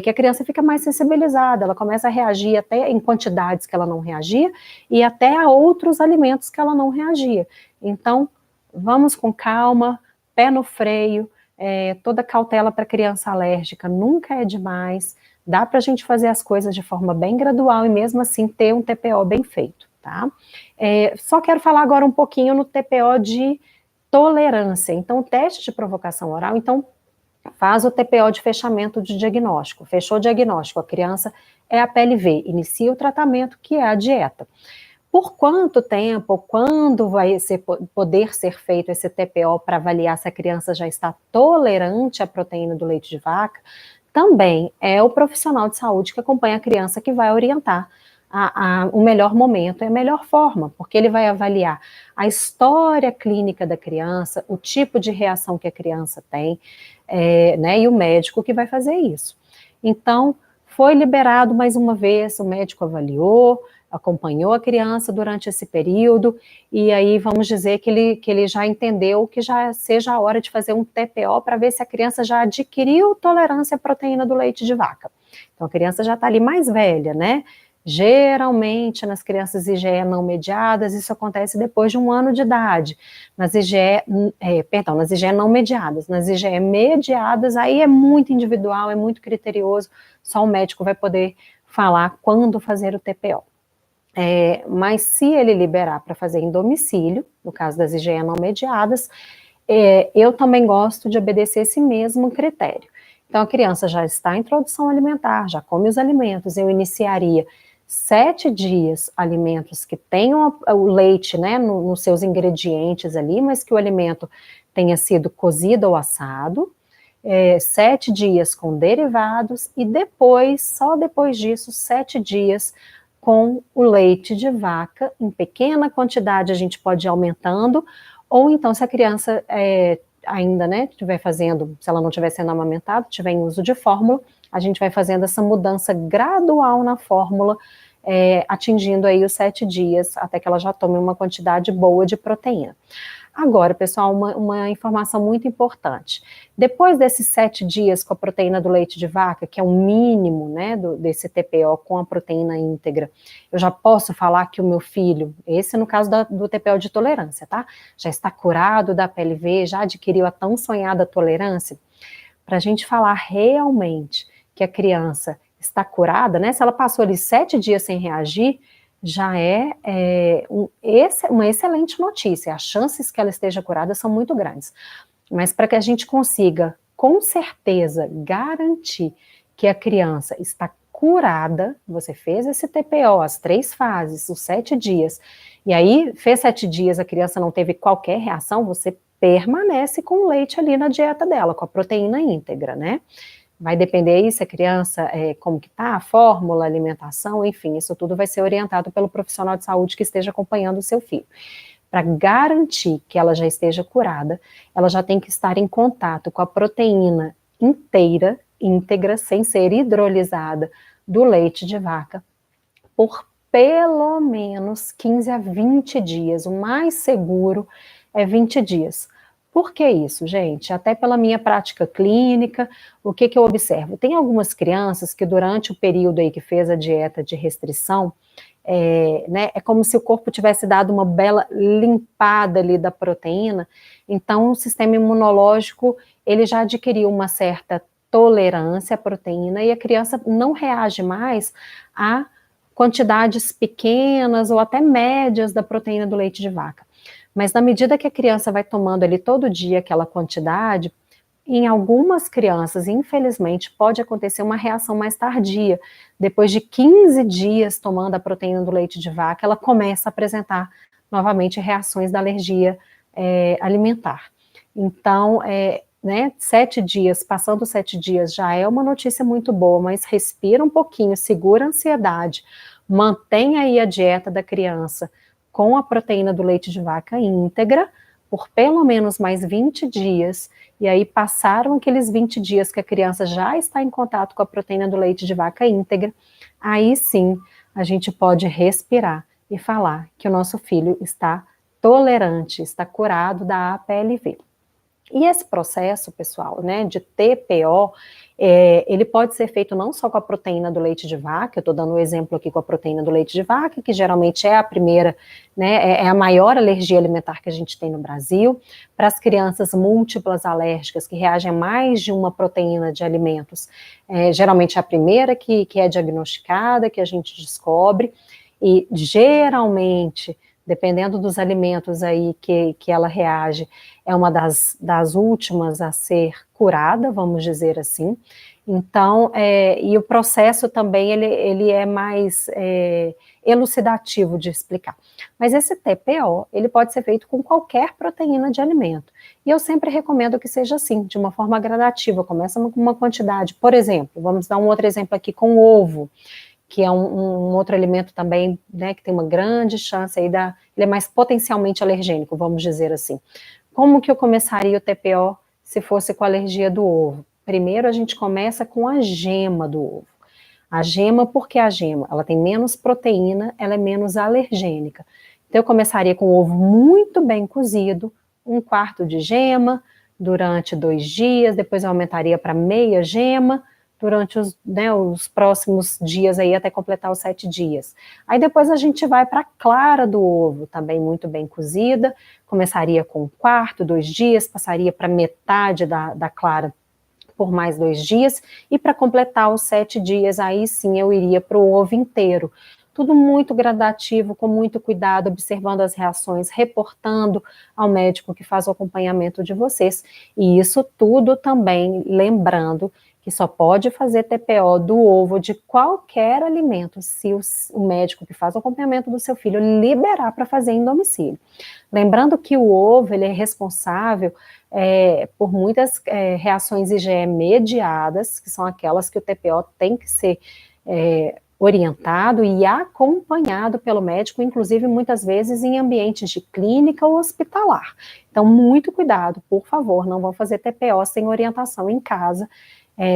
S1: que a criança fica mais sensibilizada, ela começa a reagir até em quantidades que ela não reagia, e até a outros alimentos que ela não reagia. Então, vamos com calma, pé no freio, toda cautela para criança alérgica nunca é demais, dá para a gente fazer as coisas de forma bem gradual e mesmo assim ter um TPO bem feito, tá? Só quero falar agora um pouquinho no TPO de tolerância. Então, o teste de provocação oral, então, faz o TPO de fechamento de diagnóstico, fechou o diagnóstico, a criança é a PLV, inicia o tratamento, que é a dieta. Por quanto tempo, quando vai poder ser feito esse TPO para avaliar se a criança já está tolerante à proteína do leite de vaca, também é o profissional de saúde que acompanha a criança que vai orientar o melhor momento e a melhor forma, porque ele vai avaliar a história clínica da criança, o tipo de reação que a criança tem, né, e o médico que vai fazer isso. Então, foi liberado mais uma vez, o médico avaliou, acompanhou a criança durante esse período, e aí vamos dizer que ele já entendeu que já seja a hora de fazer um TPO para ver se a criança já adquiriu tolerância à proteína do leite de vaca. Então, a criança já está ali mais velha, né? Geralmente, nas crianças IgE não mediadas, isso acontece depois de 1 ano de idade. Nas IgE não mediadas. Nas IgE mediadas, aí é muito individual, é muito criterioso, só o médico vai poder falar quando fazer o TPO. Mas se ele liberar para fazer em domicílio, no caso das IgE não mediadas, eu também gosto de obedecer esse mesmo critério. Então, a criança já está em introdução alimentar, já come os alimentos, eu iniciaria 7 dias alimentos que tenham o leite, né, nos seus ingredientes ali, mas que o alimento tenha sido cozido ou assado, 7 dias com derivados, e depois, só depois disso, 7 dias com o leite de vaca, em pequena quantidade a gente pode ir aumentando, ou então se a criança ainda, né, estiver fazendo, se ela não estiver sendo amamentada, estiver em uso de fórmula, a gente vai fazendo essa mudança gradual na fórmula, atingindo aí os 7 dias, até que ela já tome uma quantidade boa de proteína. Agora, pessoal, uma informação muito importante. Depois desses 7 dias com a proteína do leite de vaca, que é o mínimo, né, desse TPO com a proteína íntegra, eu já posso falar que o meu filho, esse no caso do TPO de tolerância, tá? Já está curado da PLV, já adquiriu a tão sonhada tolerância? Para a gente falar realmente que a criança está curada, né? Se ela passou ali 7 dias sem reagir, já uma excelente notícia. As chances que ela esteja curada são muito grandes. Mas para que a gente consiga, com certeza, garantir que a criança está curada, você fez esse TPO, as 3 fases, os 7 dias, e aí fez 7 dias, a criança não teve qualquer reação, você permanece com o leite ali na dieta dela, com a proteína íntegra, né? Vai depender aí se a criança, como que tá, a fórmula, a alimentação, enfim, isso tudo vai ser orientado pelo profissional de saúde que esteja acompanhando o seu filho. Para garantir que ela já esteja curada, ela já tem que estar em contato com a proteína inteira, íntegra, sem ser hidrolisada, do leite de vaca, por pelo menos 15 a 20 dias. O mais seguro é 20 dias. Por que isso, gente? Até pela minha prática clínica, o que eu observo? Tem algumas crianças que durante o período aí que fez a dieta de restrição, né, é como se o corpo tivesse dado uma bela limpada ali da proteína, então o sistema imunológico, ele já adquiriu uma certa tolerância à proteína e a criança não reage mais a quantidades pequenas ou até médias da proteína do leite de vaca. Mas na medida que a criança vai tomando ali todo dia aquela quantidade, em algumas crianças, infelizmente, pode acontecer uma reação mais tardia. Depois de 15 dias tomando a proteína do leite de vaca, ela começa a apresentar novamente reações da alergia alimentar. Então, né, 7 dias, passando 7 dias já é uma notícia muito boa, mas respira um pouquinho, segura a ansiedade, mantém aí a dieta da criança com a proteína do leite de vaca íntegra, por pelo menos mais 20 dias, e aí passaram aqueles 20 dias que a criança já está em contato com a proteína do leite de vaca íntegra, aí sim a gente pode respirar e falar que o nosso filho está tolerante, está curado da APLV. E esse processo, pessoal, né, de TPO, ele pode ser feito não só com a proteína do leite de vaca, eu estou dando um exemplo aqui com a proteína do leite de vaca, que geralmente é a primeira, né, é a maior alergia alimentar que a gente tem no Brasil. Para as crianças múltiplas alérgicas, que reagem a mais de uma proteína de alimentos, geralmente é a primeira que é diagnosticada, que a gente descobre, e geralmente, dependendo dos alimentos aí que ela reage, é uma das últimas a ser curada, vamos dizer assim. Então, e o processo também, ele é mais elucidativo de explicar. Mas esse TPO, ele pode ser feito com qualquer proteína de alimento. E eu sempre recomendo que seja assim, de uma forma gradativa, começa com uma quantidade. Por exemplo, vamos dar um outro exemplo aqui com ovo, que é um outro alimento também, né, que tem uma grande chance aí ele é mais potencialmente alergênico, vamos dizer assim. Como que eu começaria o TPO se fosse com a alergia do ovo? Primeiro a gente começa com a gema do ovo. A gema, por que a gema? Ela tem menos proteína, ela é menos alergênica. Então eu começaria com o ovo muito bem cozido, 1/4 de gema, durante 2 dias, depois eu aumentaria para meia gema, durante os próximos dias aí até completar os 7 dias. Aí depois a gente vai para a clara do ovo, também muito bem cozida, começaria com 1/4, 2 dias, passaria para metade da clara por mais 2 dias, e para completar os 7 dias, aí sim eu iria para o ovo inteiro. Tudo muito gradativo, com muito cuidado, observando as reações, reportando ao médico que faz o acompanhamento de vocês, e isso tudo também lembrando que só pode fazer TPO do ovo de qualquer alimento se o médico que faz o acompanhamento do seu filho liberar para fazer em domicílio. Lembrando que o ovo, ele é responsável por muitas reações IgE mediadas, que são aquelas que o TPO tem que ser orientado e acompanhado pelo médico, inclusive muitas vezes em ambientes de clínica ou hospitalar. Então, muito cuidado, por favor, não vão fazer TPO sem orientação em casa.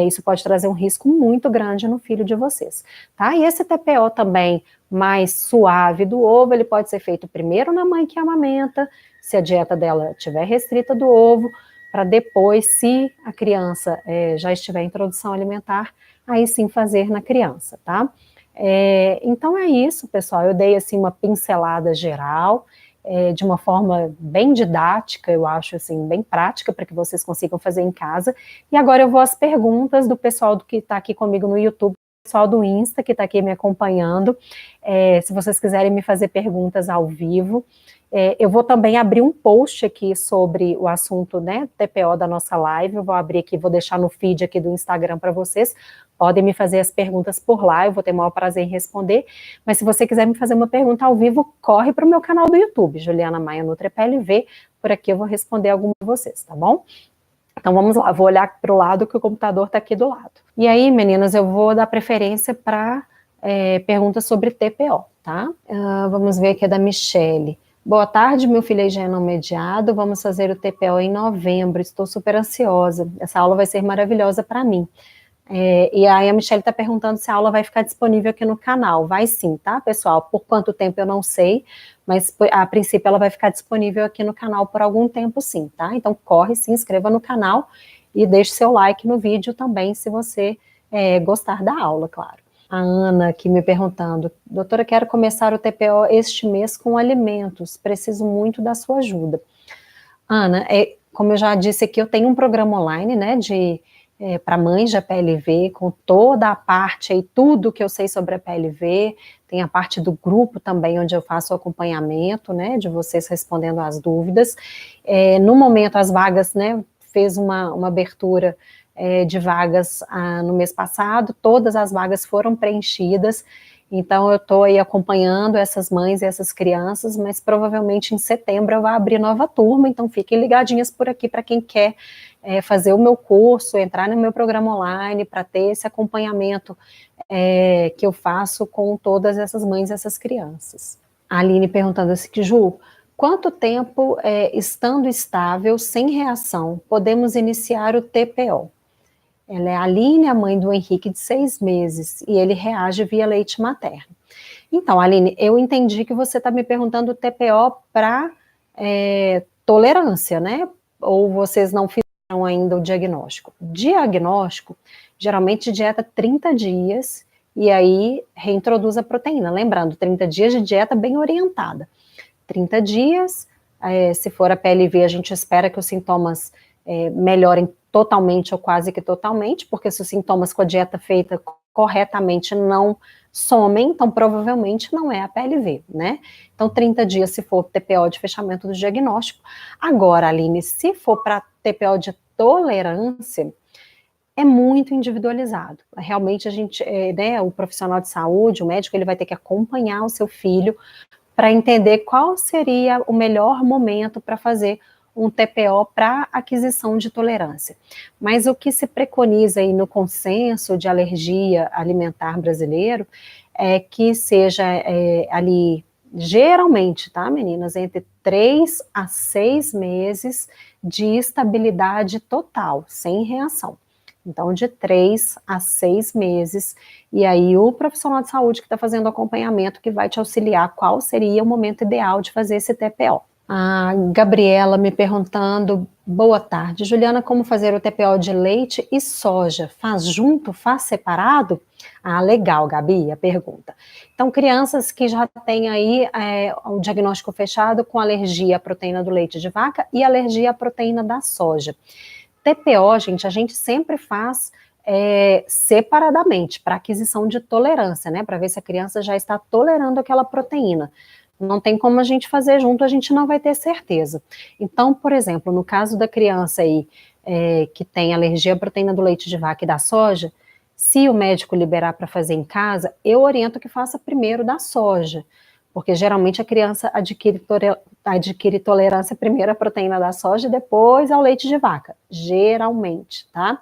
S1: Isso pode trazer um risco muito grande no filho de vocês, tá? E esse TPO também mais suave do ovo, ele pode ser feito primeiro na mãe que amamenta, se a dieta dela estiver restrita do ovo, para depois, se a criança já estiver em introdução alimentar, aí sim fazer na criança, tá? Então é isso, pessoal, eu dei assim uma pincelada geral, de uma forma bem didática, eu acho assim, bem prática, para que vocês consigam fazer em casa, e agora eu vou às perguntas do pessoal que está aqui comigo no YouTube, pessoal do Insta que está aqui me acompanhando, se vocês quiserem me fazer perguntas ao vivo, eu vou também abrir um post aqui sobre o assunto, né, TPO da nossa live, eu vou abrir aqui, vou deixar no feed aqui do Instagram para vocês, podem me fazer as perguntas por lá, eu vou ter o maior prazer em responder, mas se você quiser me fazer uma pergunta ao vivo, corre para o meu canal do YouTube, Juliana Maia NutriPLV, por aqui eu vou responder alguma de vocês, tá bom? Então vamos lá, vou olhar para o lado que o computador está aqui do lado. E aí, meninas, eu vou dar preferência para perguntas sobre TPO, tá? Vamos ver aqui a da Michele. Boa tarde, meu filho é higieno mediado, vamos fazer o TPO em novembro, estou super ansiosa, essa aula vai ser maravilhosa para mim. E aí a Michele está perguntando se a aula vai ficar disponível aqui no canal. Vai sim, tá, pessoal? Por quanto tempo eu não sei, mas a princípio ela vai ficar disponível aqui no canal por algum tempo sim, tá? Então corre, se inscreva no canal e deixe seu like no vídeo também, se você gostar da aula, claro. A Ana aqui me perguntando, doutora, quero começar o TPO este mês com alimentos, preciso muito da sua ajuda. Ana, como eu já disse aqui, eu tenho um programa online, né, para mães de PLV, com toda a parte aí, tudo que eu sei sobre a PLV, tem a parte do grupo também, onde eu faço o acompanhamento, né, de vocês respondendo às dúvidas. No momento, as vagas, né, fez uma abertura de vagas no mês passado, todas as vagas foram preenchidas, então eu estou aí acompanhando essas mães e essas crianças, mas provavelmente em setembro eu vou abrir nova turma, então fiquem ligadinhas por aqui para quem quer fazer o meu curso, entrar no meu programa online, para ter esse acompanhamento que eu faço com todas essas mães e essas crianças. A Aline perguntando assim, Ju, quanto tempo, estando estável, sem reação, podemos iniciar o TPO? Ela é a Aline, a mãe do Henrique, de 6 meses, e ele reage via leite materno. Então, Aline, eu entendi que você está me perguntando o TPO para tolerância, né? Ou vocês não fizeram ainda o diagnóstico. Diagnóstico, geralmente dieta 30 dias, e aí reintroduz a proteína. Lembrando, 30 dias de dieta bem orientada. 30 dias, se for a PLV, a gente espera que os sintomas melhorem totalmente ou quase que totalmente, porque se os sintomas com a dieta feita corretamente não somem, então provavelmente não é a PLV, né? Então 30 dias se for TPO de fechamento do diagnóstico. Agora, Aline, se for para TPO de tolerância, é muito individualizado. Realmente a gente, né, o profissional de saúde, o médico, ele vai ter que acompanhar o seu filho para entender qual seria o melhor momento para fazer um TPO para aquisição de tolerância. Mas o que se preconiza aí no consenso de alergia alimentar brasileiro é que seja ali, geralmente, tá, meninas, entre 3 a 6 meses de estabilidade total, sem reação. Então, de 3 a 6 meses, e aí o profissional de saúde que está fazendo acompanhamento que vai te auxiliar qual seria o momento ideal de fazer esse TPO. A Gabriela me perguntando, boa tarde, Juliana, como fazer o TPO de leite e soja? Faz junto, faz separado? Ah, legal, Gabi, a pergunta. Então, crianças que já têm aí o diagnóstico fechado com alergia à proteína do leite de vaca e alergia à proteína da soja. TPO, gente, a gente sempre faz separadamente, para aquisição de tolerância, né, para ver se a criança já está tolerando aquela proteína. Não tem como a gente fazer junto, a gente não vai ter certeza. Então, por exemplo, no caso da criança aí que tem alergia à proteína do leite de vaca e da soja, se o médico liberar para fazer em casa, eu oriento que faça primeiro da soja, porque geralmente a criança adquire tolerância primeiro à proteína da soja e depois ao leite de vaca, geralmente, tá?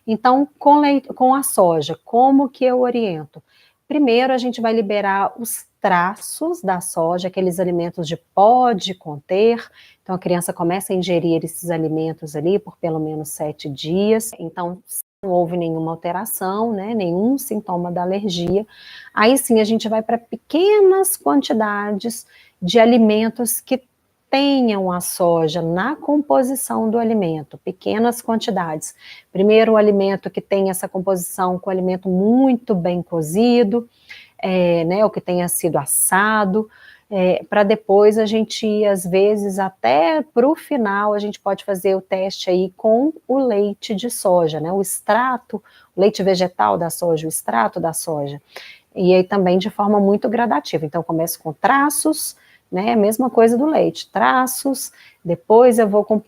S1: Então, com a soja, como que eu oriento? Primeiro, a gente vai liberar os traços da soja, aqueles alimentos de pode conter, então a criança começa a ingerir esses alimentos ali por pelo menos 7 dias, então não houve nenhuma alteração, né, nenhum sintoma da alergia, aí sim a gente vai para pequenas quantidades de alimentos que tenham a soja na composição do alimento, pequenas quantidades. Primeiro, o alimento que tem essa composição com o alimento muito bem cozido, né, o que tenha sido assado, para depois a gente ir, às vezes, até para o final, a gente pode fazer o teste aí com o leite de soja, né, o extrato, o leite vegetal da soja, o extrato da soja, e aí também de forma muito gradativa. Então, começo com traços, né, a mesma coisa do leite, traços, depois eu vou com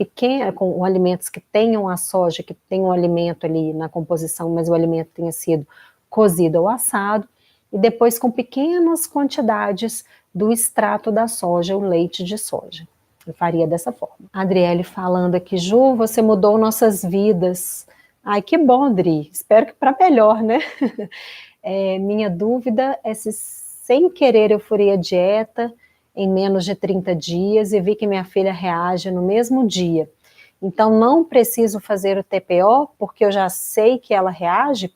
S1: alimentos que tenham a soja, que tenham um alimento ali na composição, mas o alimento tenha sido cozido ou assado, e depois com pequenas quantidades do extrato da soja, o leite de soja. Eu faria dessa forma. A Adriele falando aqui, Ju, você mudou nossas vidas. Ai, que bom, Adri, espero que para melhor, né? Minha dúvida é se sem querer eu furei a dieta em menos de 30 dias e vi que minha filha reage no mesmo dia. Então não preciso fazer o TPO porque eu já sei que ela reage?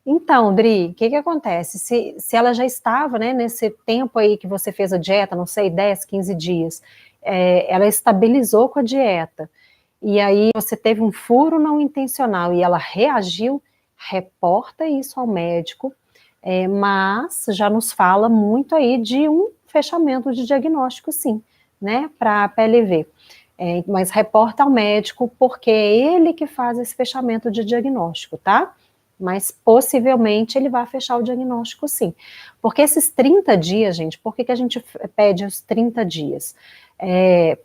S1: Então, Dri, o que acontece? Se ela já estava, né, nesse tempo aí que você fez a dieta, não sei, 10, 15 dias, ela estabilizou com a dieta, e aí você teve um furo não intencional e ela reagiu, reporta isso ao médico, mas já nos fala muito aí de um fechamento de diagnóstico, sim, né, para a PLV. Mas reporta ao médico, porque é ele que faz esse fechamento de diagnóstico, tá? Mas possivelmente ele vai fechar o diagnóstico, sim. Porque esses 30 dias, gente, por que a gente pede os 30 dias?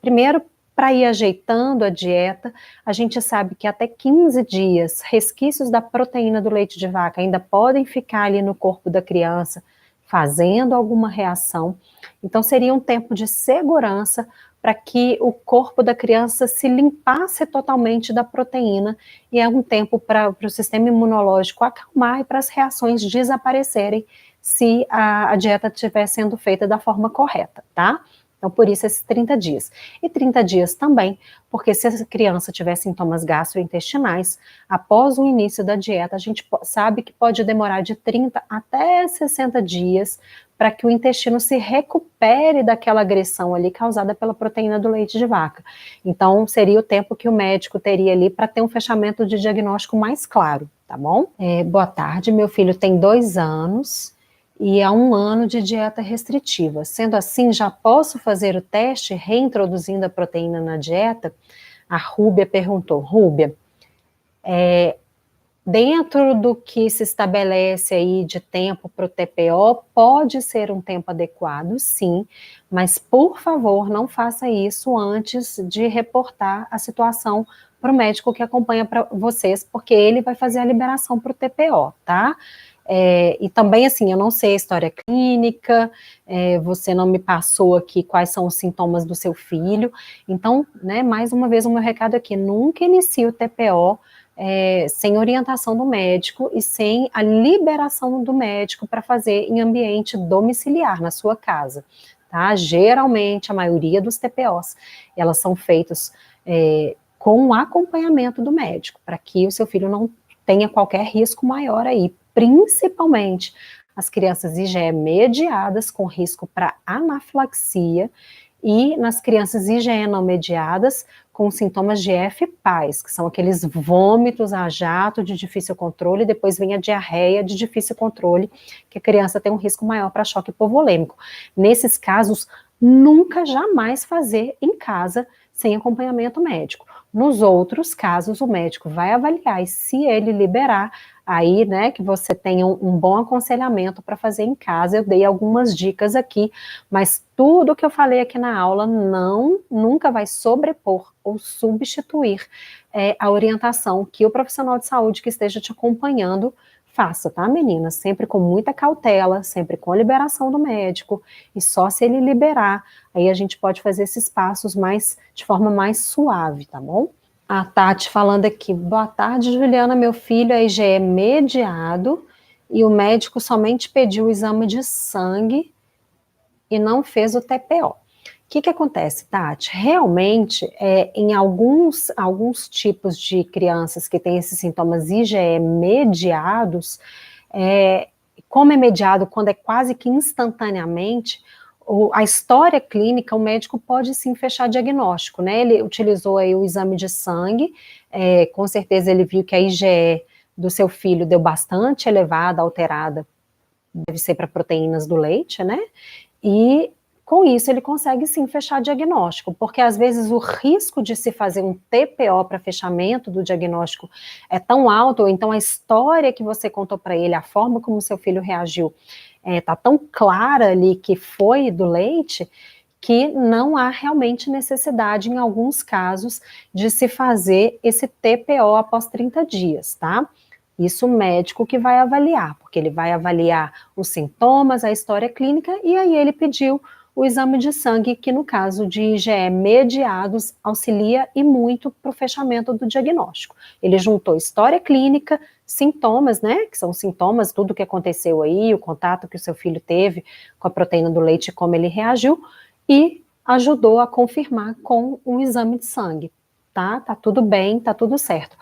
S1: Primeiro, para ir ajeitando a dieta, a gente sabe que até 15 dias, resquícios da proteína do leite de vaca ainda podem ficar ali no corpo da criança, fazendo alguma reação. Então, seria um tempo de segurança para que o corpo da criança se limpasse totalmente da proteína, e é um tempo para o sistema imunológico acalmar e para as reações desaparecerem se a dieta estiver sendo feita da forma correta, tá? Então, por isso, esses 30 dias. E 30 dias também, porque se a criança tiver sintomas gastrointestinais, após o início da dieta, a gente sabe que pode demorar de 30 até 60 dias para que o intestino se recupere daquela agressão ali causada pela proteína do leite de vaca. Então, seria o tempo que o médico teria ali para ter um fechamento de diagnóstico mais claro, tá bom? Boa tarde, meu filho tem 2 anos e há 1 ano de dieta restritiva. Sendo assim, já posso fazer o teste reintroduzindo a proteína na dieta? A Rúbia perguntou. Rúbia, dentro do que se estabelece aí de tempo para o TPO, pode ser um tempo adequado, sim, mas por favor, não faça isso antes de reportar a situação para o médico que acompanha para vocês, porque ele vai fazer a liberação para o TPO, tá? E também, assim, eu não sei a história clínica, você não me passou aqui quais são os sintomas do seu filho, então, né, mais uma vez o meu recado aqui, nunca inicie o TPO sem orientação do médico e sem a liberação do médico para fazer em ambiente domiciliar, na sua casa, tá? Geralmente, a maioria dos TPOs, elas são feitas com o acompanhamento do médico, para que o seu filho não tenha qualquer risco maior aí, principalmente as crianças IgE mediadas com risco para anafilaxia e nas crianças IgE não mediadas com sintomas de FPAS, que são aqueles vômitos a jato de difícil controle, e depois vem a diarreia de difícil controle, que a criança tem um risco maior para choque hipovolêmico. Nesses casos, nunca, jamais fazer em casa sem acompanhamento médico. Nos outros casos, o médico vai avaliar e se ele liberar, aí, né, que você tenha um bom aconselhamento para fazer em casa. Eu dei algumas dicas aqui, mas tudo que eu falei aqui na aula nunca vai sobrepor ou substituir a orientação que o profissional de saúde que esteja te acompanhando faça, tá, meninas? Sempre com muita cautela, sempre com a liberação do médico, e só se ele liberar, aí a gente pode fazer esses passos de forma mais suave, tá bom? A Tati falando aqui, boa tarde, Juliana, meu filho é IgE mediado, e o médico somente pediu o exame de sangue e não fez o TPO. O que acontece, Tati? Realmente, em alguns tipos de crianças que têm esses sintomas IgE mediados, como é mediado quando é quase que instantaneamente, a história clínica, o médico pode sim fechar diagnóstico, né? Ele utilizou aí o exame de sangue, com certeza ele viu que a IgE do seu filho deu bastante elevada, alterada, deve ser para proteínas do leite, né? E com isso ele consegue sim fechar diagnóstico, porque às vezes o risco de se fazer um TPO para fechamento do diagnóstico é tão alto, ou então a história que você contou para ele, a forma como seu filho reagiu, tá tão clara ali que foi do leite, que não há realmente necessidade, em alguns casos, de se fazer esse TPO após 30 dias, tá? Isso o médico que vai avaliar, porque ele vai avaliar os sintomas, a história clínica, e aí ele pediu o exame de sangue, que no caso de IgE mediados, auxilia e muito para o fechamento do diagnóstico. Ele juntou história clínica, sintomas, né, que são sintomas, tudo que aconteceu aí, o contato que o seu filho teve com a proteína do leite, como ele reagiu, e ajudou a confirmar com um exame de sangue. Tá tudo bem, tá tudo certo.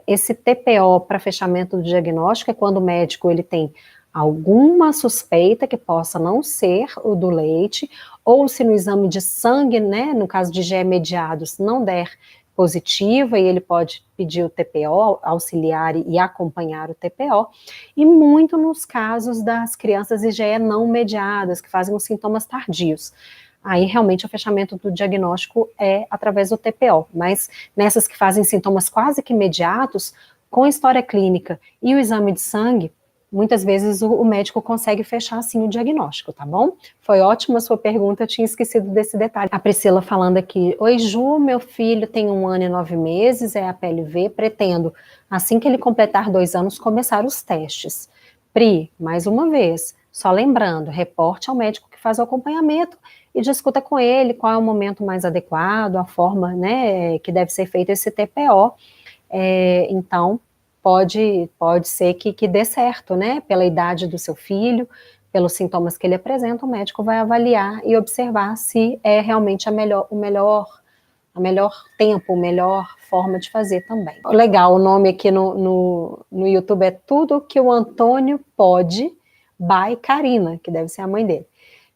S1: Esse TPO para fechamento do diagnóstico é quando o médico ele tem alguma suspeita que possa não ser o do leite, ou se no exame de sangue, né, no caso de IgE mediados, não der positiva, e ele pode pedir o TPO, auxiliar e acompanhar o TPO, e muito nos casos das crianças IgE não mediadas, que fazem os sintomas tardios. Aí realmente o fechamento do diagnóstico é através do TPO, mas nessas que fazem sintomas quase que imediatos, com história clínica e o exame de sangue, muitas vezes o médico consegue fechar assim o diagnóstico, tá bom? Foi ótima a sua pergunta, eu tinha esquecido desse detalhe. A Priscila falando aqui, oi Ju, meu filho tem 1 ano e 9 meses, é a PLV, pretendo, assim que ele completar 2 anos, começar os testes. Pri, mais uma vez, só lembrando, reporte ao médico que faz o acompanhamento e discuta com ele qual é o momento mais adequado, a forma, né, que deve ser feito esse TPO, então pode ser que dê certo, né, pela idade do seu filho, pelos sintomas que ele apresenta, o médico vai avaliar e observar se é realmente o melhor tempo, a melhor forma de fazer também. Legal, o nome aqui no YouTube é Tudo que o Antônio Pode, by Karina, que deve ser a mãe dele.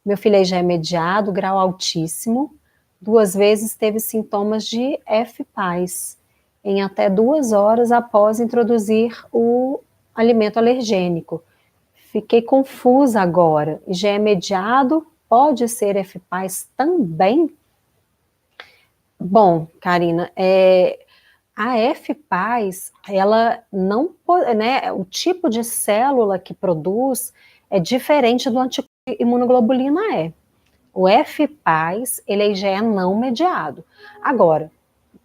S1: Meu filho já é mediado, grau altíssimo, 2 vezes teve sintomas de FPAS, em até 2 horas após introduzir o alimento alergênico. Fiquei confusa agora, já é mediado, pode ser FPAS também? Bom, Karina, a FPAS, ela não, né, o tipo de célula que produz é diferente do antiimunoglobulina E. O FPAS, ele é IgE não mediado. Agora,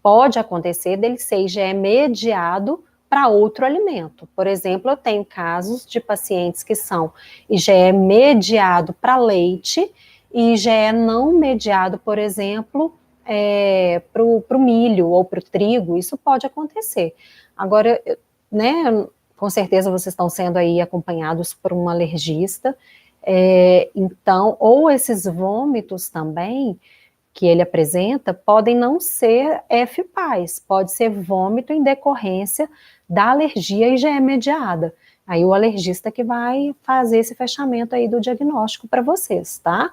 S1: pode acontecer dele ser IgE mediado para outro alimento. Por exemplo, eu tenho casos de pacientes que são IgE mediado para leite e IgE não mediado, por exemplo, para o milho ou para o trigo, isso pode acontecer. Agora, né, com certeza vocês estão sendo aí acompanhados por um alergista, então, ou esses vômitos também que ele apresenta podem não ser FPAS, pode ser vômito em decorrência da alergia IgE mediada. Aí o alergista que vai fazer esse fechamento aí do diagnóstico para vocês, tá?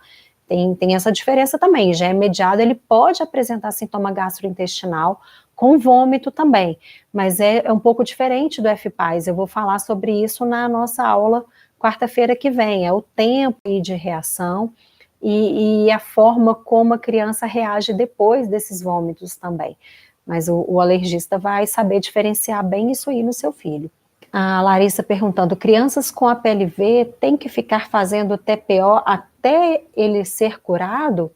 S1: Tem essa diferença também, IgE mediado ele pode apresentar sintoma gastrointestinal com vômito também, mas é um pouco diferente do FPAS, eu vou falar sobre isso na nossa aula quarta-feira que vem, é o tempo de reação e a forma como a criança reage depois desses vômitos também. Mas o alergista vai saber diferenciar bem isso aí no seu filho. A Larissa perguntando, crianças com APLV têm que ficar fazendo TPO até ele ser curado?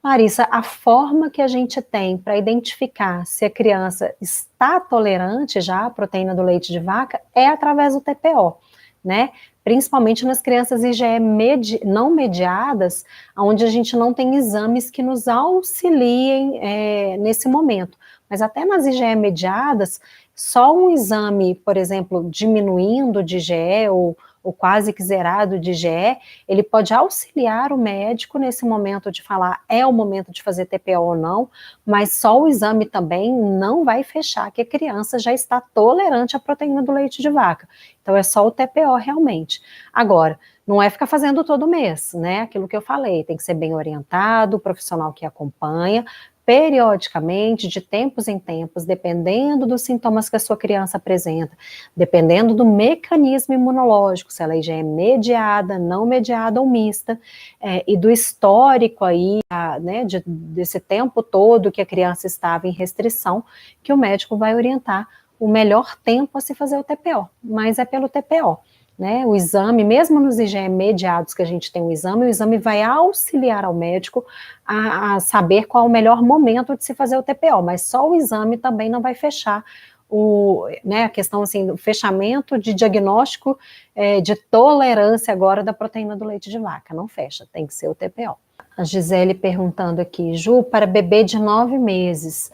S1: Larissa, a forma que a gente tem para identificar se a criança está tolerante já à proteína do leite de vaca é através do TPO, né? Principalmente nas crianças IgE não mediadas, onde a gente não tem exames que nos auxiliem nesse momento. Mas até nas IgE mediadas, Só um exame, por exemplo, diminuindo de IgE ou quase que zerado de IgE, ele pode auxiliar o médico nesse momento de falar é o momento de fazer TPO ou não, mas só o exame também não vai fechar que a criança já está tolerante à proteína do leite de vaca. Então é só o TPO realmente. Agora, não é ficar fazendo todo mês, né? Aquilo que eu falei, tem que ser bem orientado, o profissional que acompanha, periodicamente, de tempos em tempos, dependendo dos sintomas que a sua criança apresenta, dependendo do mecanismo imunológico, se ela já é mediada, não mediada ou mista, e do histórico aí, né, desse tempo todo que a criança estava em restrição, que o médico vai orientar o melhor tempo a se fazer o TPO, mas é pelo TPO. Né, o exame, mesmo nos IgE mediados que a gente tem o exame vai auxiliar ao médico a saber qual é o melhor momento de se fazer o TPO, mas só o exame também não vai fechar a questão assim, do fechamento de diagnóstico de tolerância agora da proteína do leite de vaca, não fecha, tem que ser o TPO. A Gisele perguntando aqui, Ju, para bebê de 9 meses,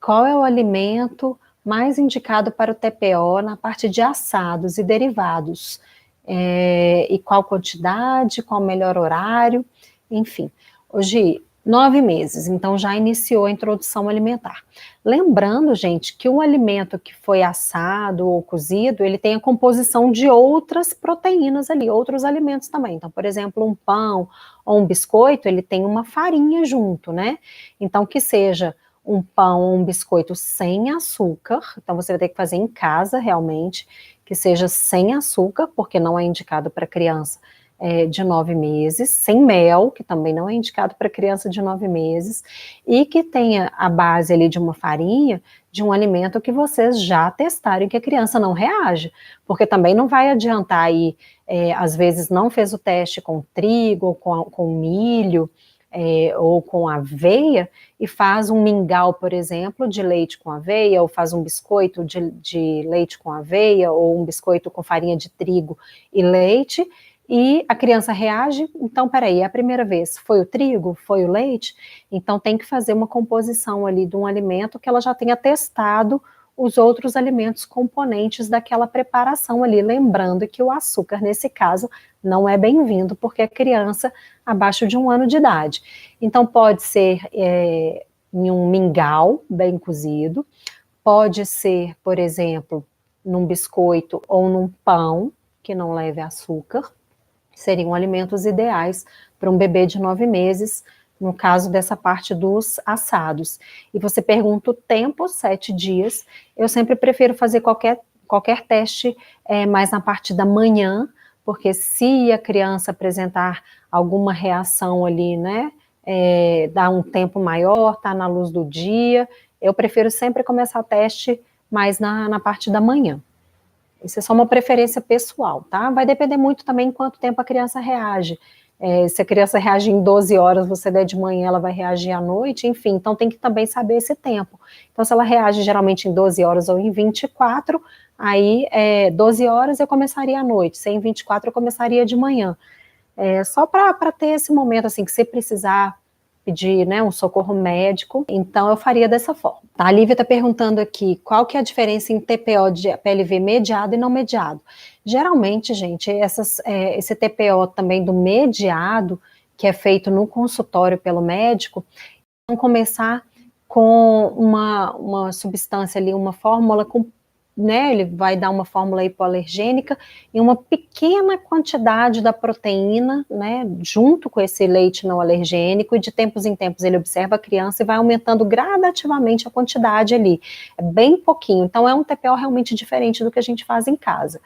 S1: qual é o alimento mais indicado para o TPO na parte de assados e derivados? E qual quantidade, qual o melhor horário, enfim. Hoje, 9 meses, então já iniciou a introdução alimentar. Lembrando, gente, que o alimento que foi assado ou cozido, ele tem a composição de outras proteínas ali, outros alimentos também. Então, por exemplo, um pão ou um biscoito, ele tem uma farinha junto, né? Então, que seja um pão ou um biscoito sem açúcar, então você vai ter que fazer em casa realmente, que seja sem açúcar, porque não é indicado para criança de 9 meses, sem mel, que também não é indicado para criança de 9 meses, e que tenha a base ali de uma farinha, de um alimento que vocês já testaram e que a criança não reage, porque também não vai adiantar aí, às vezes não fez o teste com trigo ou com milho, ou com aveia, e faz um mingau, por exemplo, de leite com aveia, ou faz um biscoito de leite com aveia, ou um biscoito com farinha de trigo e leite, e a criança reage, então, peraí, é a primeira vez, foi o trigo, foi o leite? Então tem que fazer uma composição ali de um alimento que ela já tenha testado os outros alimentos componentes daquela preparação ali, lembrando que o açúcar, nesse caso, não é bem-vindo, porque é criança abaixo de 1 ano de idade. Então pode ser em um mingau bem cozido, pode ser, por exemplo, num biscoito ou num pão que não leve açúcar, seriam alimentos ideais para um bebê de 9 meses, no caso dessa parte dos assados. E você pergunta o tempo, 7 dias, eu sempre prefiro fazer qualquer teste mais na parte da manhã, porque se a criança apresentar alguma reação ali, né, dá um tempo maior, tá na luz do dia, eu prefiro sempre começar o teste mais na parte da manhã. Isso é só uma preferência pessoal, tá? Vai depender muito também quanto tempo a criança reage. Se a criança reage em 12 horas, você der de manhã, ela vai reagir à noite, enfim, então tem que também saber esse tempo. Então, se ela reage geralmente em 12 horas ou em 24, aí 12 horas eu começaria à noite, se é em 24 eu começaria de manhã. Só para ter esse momento, assim, que se precisar pedir, né, um socorro médico, então eu faria dessa forma. Tá, a Lívia está perguntando aqui, qual que é a diferença em TPO de PLV mediado e não mediado? Geralmente, gente, esse TPO também do mediado, que é feito no consultório pelo médico, vão começar com uma substância ali, uma fórmula com, né, ele vai dar uma fórmula hipoalergênica e uma pequena quantidade da proteína, né, junto com esse leite não alergênico, e de tempos em tempos ele observa a criança e vai aumentando gradativamente a quantidade ali, é bem pouquinho, então é um TPO realmente diferente do que a gente faz em casa.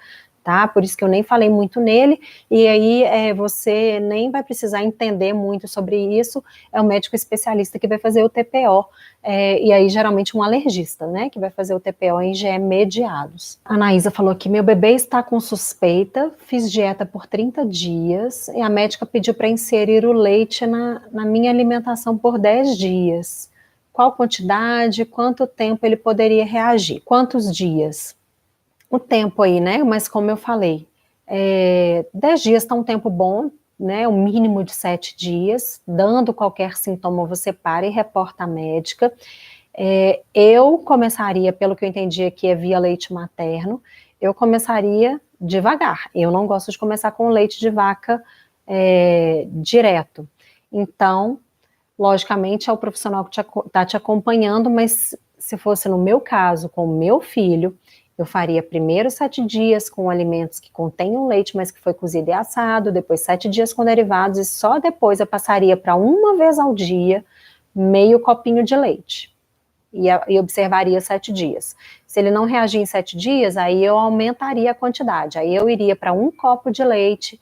S1: Tá? Por isso que eu nem falei muito nele, e aí você nem vai precisar entender muito sobre isso, é o médico especialista que vai fazer o TPO, e aí geralmente um alergista, né, que vai fazer o TPO em IgE mediados. A Anaísa falou que meu bebê está com suspeita, fiz dieta por 30 dias, e a médica pediu para inserir o leite na minha alimentação por 10 dias. Qual quantidade, quanto tempo ele poderia reagir? Quantos dias? O tempo aí, né, mas como eu falei, 10 dias está um tempo bom, né, um mínimo de 7 dias, dando qualquer sintoma você para e reporta a médica. Eu começaria, pelo que eu entendi aqui, é via leite materno, eu começaria devagar. Eu não gosto de começar com leite de vaca direto. Então, logicamente, é o profissional que está te acompanhando, mas se fosse no meu caso, com o meu filho, eu faria primeiro 7 dias com alimentos que contenham leite, mas que foi cozido e assado, depois 7 dias com derivados, e só depois eu passaria para uma vez ao dia, meio copinho de leite. E observaria 7 dias. Se ele não reagir em 7 dias, aí eu aumentaria a quantidade. Aí eu iria para 1 copo de leite,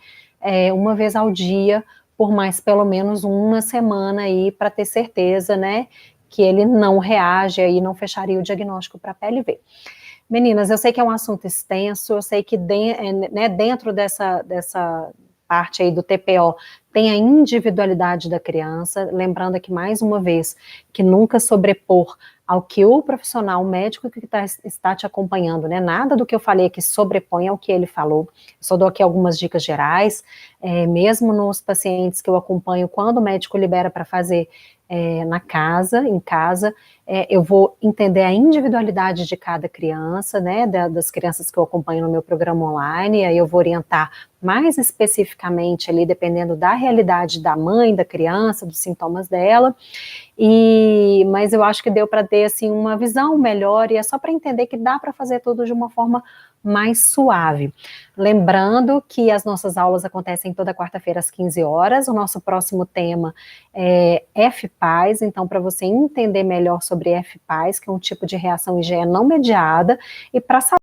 S1: uma vez ao dia, por mais pelo menos uma semana aí, para ter certeza, né, que ele não reage, aí não fecharia o diagnóstico para PLV. Meninas, eu sei que é um assunto extenso, eu sei que dentro dessa parte aí do TPO tem a individualidade da criança, lembrando aqui mais uma vez que nunca sobrepor ao que o profissional, o médico que está te acompanhando, né? Nada do que eu falei aqui sobrepõe ao que ele falou. Só dou aqui algumas dicas gerais, mesmo nos pacientes que eu acompanho, quando o médico libera para fazer em casa, eu vou entender a individualidade de cada criança, né, das crianças que eu acompanho no meu programa online, aí eu vou orientar mais especificamente ali, dependendo da realidade da mãe, da criança, dos sintomas dela, mas eu acho que deu para ter, assim, uma visão melhor, e é só para entender que dá para fazer tudo de uma forma mais suave. Lembrando que as nossas aulas acontecem toda quarta-feira às 15 horas, o nosso próximo tema é FPAS, então para você entender melhor sobre FPAS, que é um tipo de reação IgE não mediada, e para